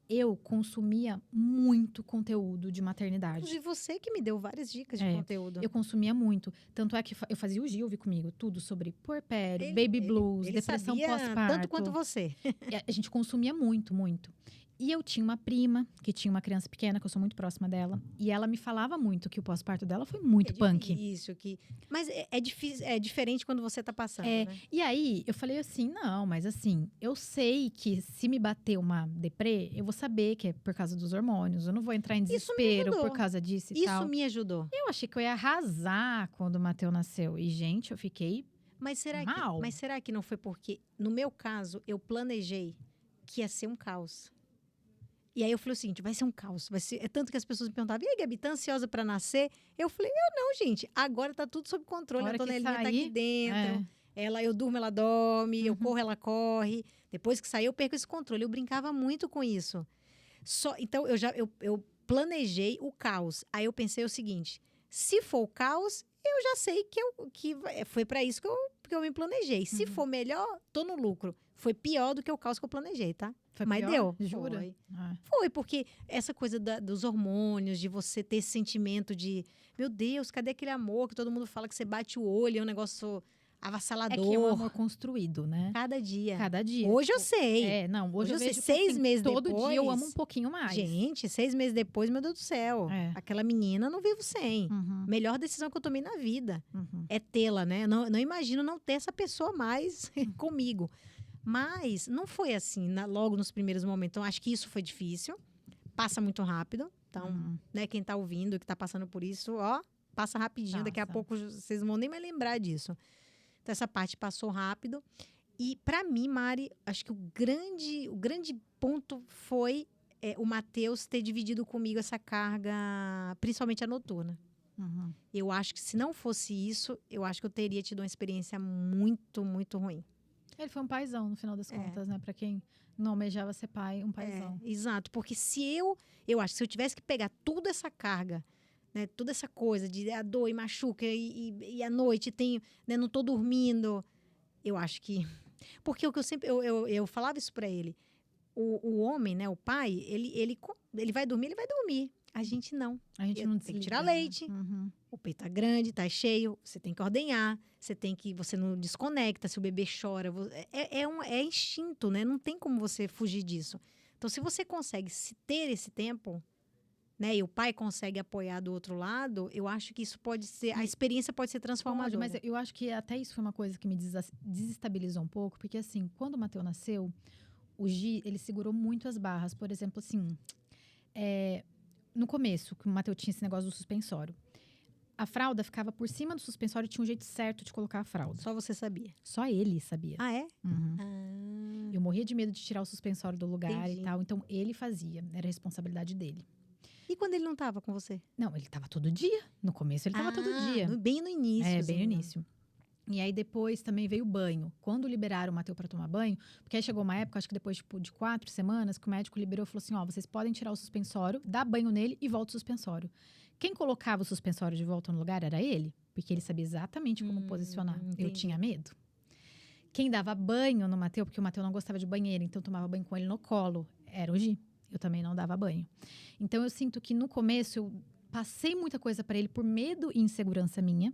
B: Eu consumia muito conteúdo de maternidade.
A: Inclusive você que me deu várias dicas de conteúdo.
B: Eu consumia muito. Tanto é que eu fazia o Gilve comigo, tudo sobre puerpério, baby blues,
A: ele
B: depressão
A: sabia
B: pós-parto.
A: tanto quanto você.
B: E a gente consumia muito, muito. E eu tinha uma prima, que tinha uma criança pequena, que eu sou muito próxima dela. E ela me falava muito que o pós-parto dela foi muito punk.
A: Isso, mas é difícil, é diferente quando você tá passando, né?
B: E aí, eu falei assim, não, mas assim, eu sei que se me bater uma deprê, eu vou saber que é por causa dos hormônios. Eu não vou entrar em desespero por causa disso e tal.
A: Isso me ajudou.
B: Eu achei que eu ia arrasar quando o Matheus nasceu. E, gente, eu fiquei
A: mas
B: mal.
A: Mas será que não foi porque, no meu caso, eu planejei que ia ser um caos? E aí eu falei o seguinte, vai ser um caos. É tanto que as pessoas me perguntavam, e aí, Gabi, tá ansiosa pra nascer? Eu falei, eu não, gente. Agora tá tudo sob controle. A Antonelinha tá aqui dentro. Eu durmo, ela dorme. Eu corro, ela corre. Depois que sair, eu perco esse controle. Eu brincava muito com isso. Então, eu planejei o caos. Aí eu pensei o seguinte, se for o caos, eu já sei que foi pra isso que eu me planejei. Se for melhor, tô no lucro. Foi pior do que o caos que eu planejei, tá? Mas
B: pior?
A: deu.
B: Jura?
A: Foi, porque essa coisa dos hormônios, de você ter esse sentimento de, meu Deus, cadê aquele amor que todo mundo fala que você bate o olho, é um negócio avassalador.
B: É que é um amor construído, né?
A: Cada dia.
B: Cada dia.
A: Hoje eu sei.
B: Hoje eu
A: sei.
B: Vejo
A: 6
B: assim,
A: meses
B: todo
A: depois.
B: dia eu amo um pouquinho mais.
A: Gente, 6 meses depois, meu Deus do céu. Aquela menina não vivo sem. Melhor decisão que eu tomei na vida é tê-la, né? Não imagino não ter essa pessoa mais comigo. Mas não foi assim, logo nos primeiros momentos. Então, acho que isso foi difícil. Passa muito rápido. Então, né, quem tá ouvindo, que tá passando por isso, ó, passa rapidinho. Daqui a pouco vocês não vão nem mais lembrar disso. Então, essa parte passou rápido. E, para mim, Mari, acho que o grande ponto foi o Matheus ter dividido comigo essa carga, principalmente a noturna. Eu acho que se não fosse isso, eu acho que eu teria tido uma experiência muito, muito ruim.
B: Ele foi um paizão, no final das contas, né? Pra quem não almejava ser pai, um paizão.
A: Exato, porque eu acho que se eu tivesse que pegar toda essa carga, né, toda essa coisa de a dor e machuca e à noite tenho, né, não tô dormindo, eu acho que... Porque o que eu sempre... Eu falava isso pra ele. O homem, né, o pai, ele vai dormir, ele vai dormir. A gente não.
B: A gente não desliga,
A: tem que tirar leite. O peito tá grande, tá cheio. Você tem que ordenhar. Você não desconecta se o bebê chora. É instinto, né? Não tem como você fugir disso. Então, se você consegue ter esse tempo, né? E o pai consegue apoiar do outro lado, eu acho que isso pode ser... A experiência pode ser transformadora.
B: Mas eu acho que até isso foi uma coisa que me desestabilizou um pouco. Porque, assim, quando o Matheus nasceu, o Gi, ele segurou muito as barras. Por exemplo, assim... No começo, que o Matheus tinha esse negócio do suspensório. A fralda ficava por cima do suspensório e tinha um jeito certo de colocar a fralda.
A: Só você sabia?
B: Só ele sabia.
A: Ah, é?
B: Eu morria de medo de tirar o suspensório do lugar.
A: Entendi.
B: E tal. Então, ele fazia. Era responsabilidade dele.
A: E quando ele não estava com você?
B: Não, ele estava todo dia. No começo, ele estava todo dia.
A: Bem no início.
B: Bem no início. E aí, depois, também veio o banho. Quando liberaram o Matheus para tomar banho, porque aí chegou uma época, acho que depois de 4 semanas, que o médico liberou e falou assim, ó, vocês podem tirar o suspensório, dar banho nele e volta o suspensório. quem colocava o suspensório de volta no lugar era ele, porque ele sabia exatamente como posicionar.
A: Entendi.
B: Eu tinha medo. Quem dava banho no Matheus, porque o Matheus não gostava de banheiro, então tomava banho com ele no colo, era o Gi. Eu também não dava banho. Então eu sinto que no começo eu passei muita coisa para ele por medo e insegurança minha.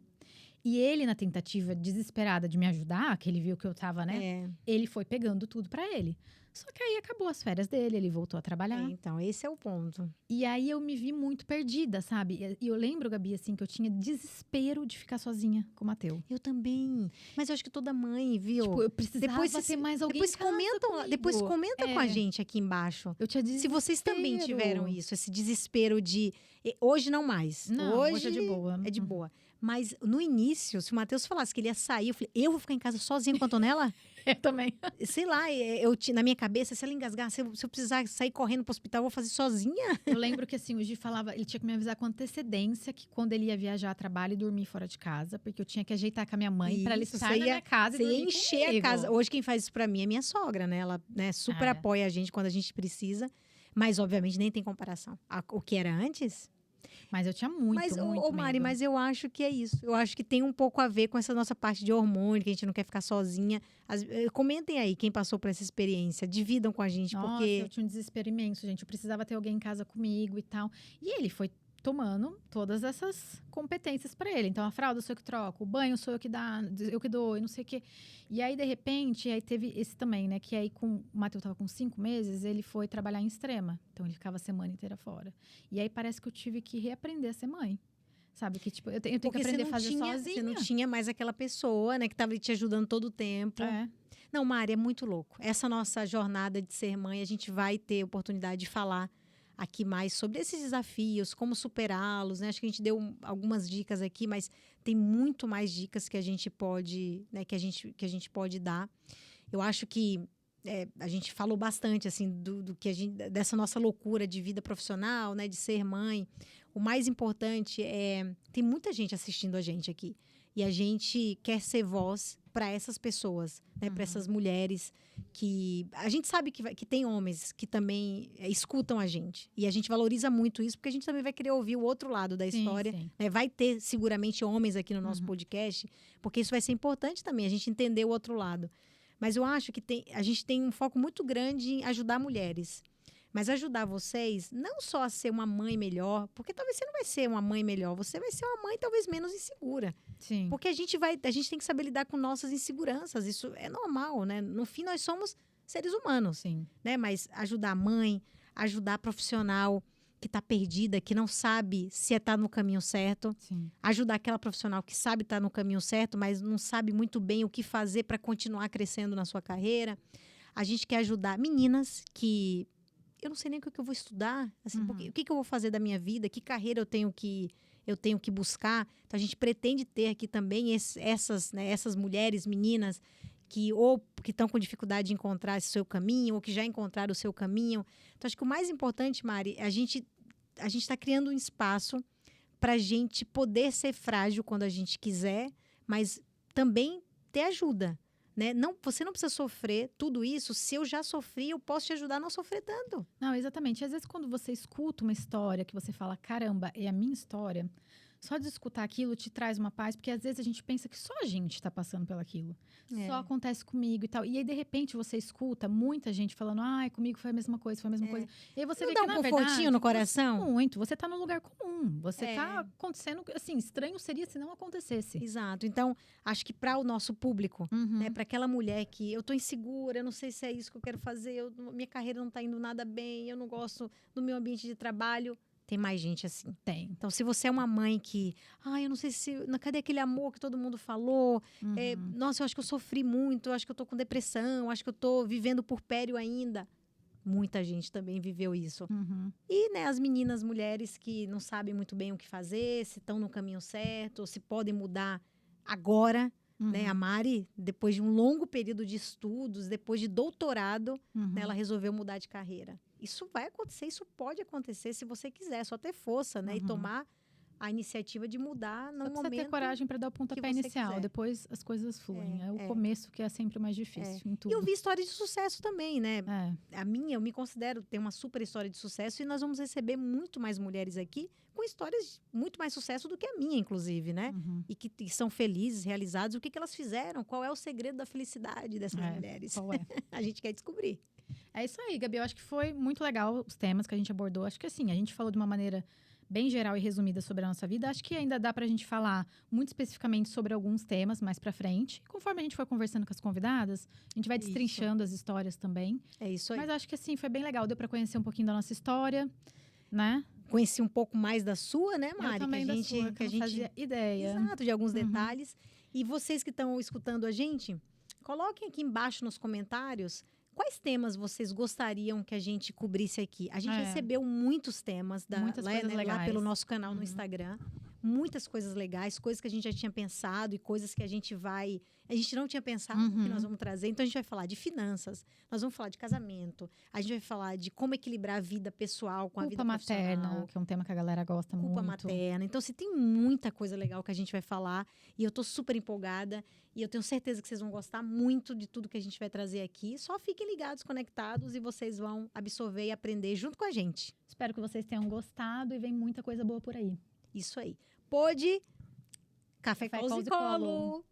B: E ele, na tentativa desesperada de me ajudar, que ele viu que eu tava, né? Ele foi pegando tudo para ele. Só que aí acabou as férias dele, ele voltou a trabalhar.
A: Então, esse é o ponto.
B: E aí eu me vi muito perdida, sabe? E eu lembro, Gabi, assim, que eu tinha desespero de ficar sozinha com o Matheus.
A: Eu também. Mas eu acho que toda mãe, viu?
B: Tipo, eu precisava ter mais alguém
A: depois
B: em casa comigo.
A: Depois comenta com a gente aqui embaixo.
B: Eu tinha desespero.
A: Se vocês também tiveram isso, esse desespero de... Hoje não mais.
B: Não, hoje é de boa.
A: É de boa. Mas no início, se o Matheus falasse que ele ia sair, eu falei, eu vou ficar em casa sozinha com a Antonella?
B: Eu também.
A: Sei lá, na minha cabeça, se ela engasgar, se eu precisar sair correndo pro hospital, eu vou fazer sozinha.
B: Eu lembro que assim, o Gi falava, ele tinha que me avisar com antecedência que quando ele ia viajar a trabalho e dormir fora de casa, porque eu tinha que ajeitar com a minha mãe para ele estar na minha casa e dormir comigo. Você ia encher
A: a casa. Hoje quem faz isso pra mim é minha sogra, né? Ela, né, super apoia a gente quando a gente precisa, mas obviamente nem tem comparação. O que era antes...
B: Mas eu tinha muito
A: Mari,
B: medo.
A: mas eu acho que é isso. Eu acho que tem um pouco a ver com essa nossa parte de hormônio, que a gente não quer ficar sozinha. Comentem aí quem passou por essa experiência. Dividam com a gente,
B: Nossa,
A: porque...
B: eu tinha um desespero imenso, gente. Eu precisava ter alguém em casa comigo e tal. E ele foi tomando todas essas competências para ele. Então, a fralda sou eu que troco, o banho sou eu que dou, e não sei o quê. E aí, de repente, aí teve esse também, né? Que aí, o Matheus tava com 5 meses, ele foi trabalhar em Extrema. Então, ele ficava a semana inteira fora. E aí, parece que eu tive que reaprender a ser mãe. Sabe? Que, tipo, eu tenho que aprender a fazer sozinha.
A: Você não tinha mais aquela pessoa, né? Que tava te ajudando todo o tempo. Não, Mari, é muito louco. Essa nossa jornada de ser mãe, a gente vai ter oportunidade de falar aqui mais sobre esses desafios, como superá-los, né? Acho que a gente deu algumas dicas aqui, mas tem muito mais dicas que a gente pode, né? Que a gente pode dar. Eu acho que a gente falou bastante assim do que dessa nossa loucura de vida profissional, né? De ser mãe. O mais importante tem muita gente assistindo a gente aqui e a gente quer ser voz para essas pessoas, né? Para essas mulheres que a gente sabe que tem homens que também escutam a gente e a gente valoriza muito isso porque a gente também vai querer ouvir o outro lado da história,
B: sim.
A: Né? Vai ter seguramente homens aqui no nosso podcast, porque isso vai ser importante também a gente entender o outro lado. Mas eu acho que a gente tem um foco muito grande em ajudar mulheres. Mas ajudar vocês não só a ser uma mãe melhor, porque talvez você não vai ser uma mãe melhor, você vai ser uma mãe talvez menos insegura.
B: Sim.
A: Porque a gente tem que saber lidar com nossas inseguranças, isso é normal, né? No fim, nós somos seres humanos,
B: Sim.
A: Né? Mas ajudar a mãe, ajudar a profissional que está perdida, que não sabe se está no caminho certo.
B: Sim.
A: Ajudar aquela profissional que sabe estar no caminho certo, mas não sabe muito bem o que fazer para continuar crescendo na sua carreira. A gente quer ajudar meninas que... Eu não sei nem o que eu vou estudar, assim, o que eu vou fazer da minha vida, que carreira eu tenho que buscar. Então, a gente pretende ter aqui também essas mulheres, meninas, que estão com dificuldade de encontrar esse seu caminho, ou que já encontraram o seu caminho. Então, acho que o mais importante, Mari, a gente está criando um espaço para a gente poder ser frágil quando a gente quiser, mas também ter ajuda. Né? Você não precisa sofrer tudo isso. Se eu já sofri, eu posso te ajudar a não sofrer tanto.
B: Não, exatamente. Às vezes, quando você escuta uma história que você fala, caramba, é a minha história, só de escutar aquilo te traz uma paz, porque às vezes a gente pensa que só a gente está passando pelaquilo. Só acontece comigo e tal. E aí, de repente, você escuta muita gente falando, ai, comigo foi a mesma coisa, foi a mesma coisa. E aí você
A: não
B: vê
A: dá
B: que,
A: um
B: na
A: confortinho
B: verdade,
A: no coração?
B: Muito. Você está no lugar comum. Você está acontecendo, assim, estranho seria se não acontecesse.
A: Exato. Então, acho que para o nosso público, né, para aquela mulher que eu tô insegura, eu não sei se é isso que eu quero fazer, minha carreira não tá indo nada bem, eu não gosto do meu ambiente de trabalho. Tem mais gente assim.
B: Tem.
A: Então, se você é uma mãe que... eu não sei cadê aquele amor que todo mundo falou? Nossa, eu acho que eu sofri muito, eu acho que eu tô com depressão, eu acho que eu tô vivendo puerpério ainda. Muita gente também viveu isso. E, né, as meninas, mulheres que não sabem muito bem o que fazer, se estão no caminho certo, ou se podem mudar agora. Né? A Mari, depois de um longo período de estudos, depois de doutorado, né, ela resolveu mudar de carreira. Isso vai acontecer, isso pode acontecer se você quiser, só ter força, né? E tomar a iniciativa de mudar no
B: Só precisa
A: momento.
B: ter coragem para dar o pontapé
A: você
B: inicial.
A: quiser.
B: Depois as coisas fluem. É o começo que é sempre o mais difícil em tudo.
A: E eu vi histórias de sucesso também, né?
B: É.
A: A minha, eu me considero ter uma super história de sucesso e nós vamos receber muito mais mulheres aqui com histórias de muito mais sucesso do que a minha, inclusive, né?
B: Uhum.
A: E que são felizes, realizadas. O que elas fizeram? Qual é o segredo da felicidade dessas mulheres?
B: Qual é?
A: A gente quer descobrir.
B: É isso aí, Gabi. Eu acho que foi muito legal os temas que a gente abordou. Acho que assim, a gente falou de uma maneira bem geral e resumida sobre a nossa vida. Acho que ainda dá pra gente falar muito especificamente sobre alguns temas mais pra frente. Conforme a gente for conversando com as convidadas, a gente vai destrinchando as histórias também.
A: É isso aí.
B: Mas acho que assim, foi bem legal. Deu pra conhecer um pouquinho da nossa história, né?
A: Conheci um pouco mais da sua, né, Mari?
B: Eu também da sua, que eu não fazia ideia.
A: Exato, de alguns detalhes. E vocês que estão escutando a gente, coloquem aqui embaixo nos comentários quais temas vocês gostariam que a gente cobrisse aqui. A gente recebeu muitos temas
B: Muitas coisas
A: lá
B: legais.
A: pelo nosso canal no Instagram. Muitas coisas legais, coisas que a gente já tinha pensado e coisas que a gente não tinha pensado que nós vamos trazer. Então a gente vai falar de finanças, nós vamos falar de casamento, a gente vai falar de como equilibrar a vida pessoal com a vida
B: materna,
A: profissional.
B: que é um tema que a galera gosta muito.
A: Culpa materna. Então, tem muita coisa legal que a gente vai falar. E eu tô super empolgada. E eu tenho certeza que vocês vão gostar muito de tudo que a gente vai trazer aqui. Só fiquem ligados, conectados. E vocês vão absorver e aprender junto com a gente.
B: Espero que vocês tenham gostado. E vem muita coisa boa por aí.
A: Isso aí. Pode... Café, Calls e Colo.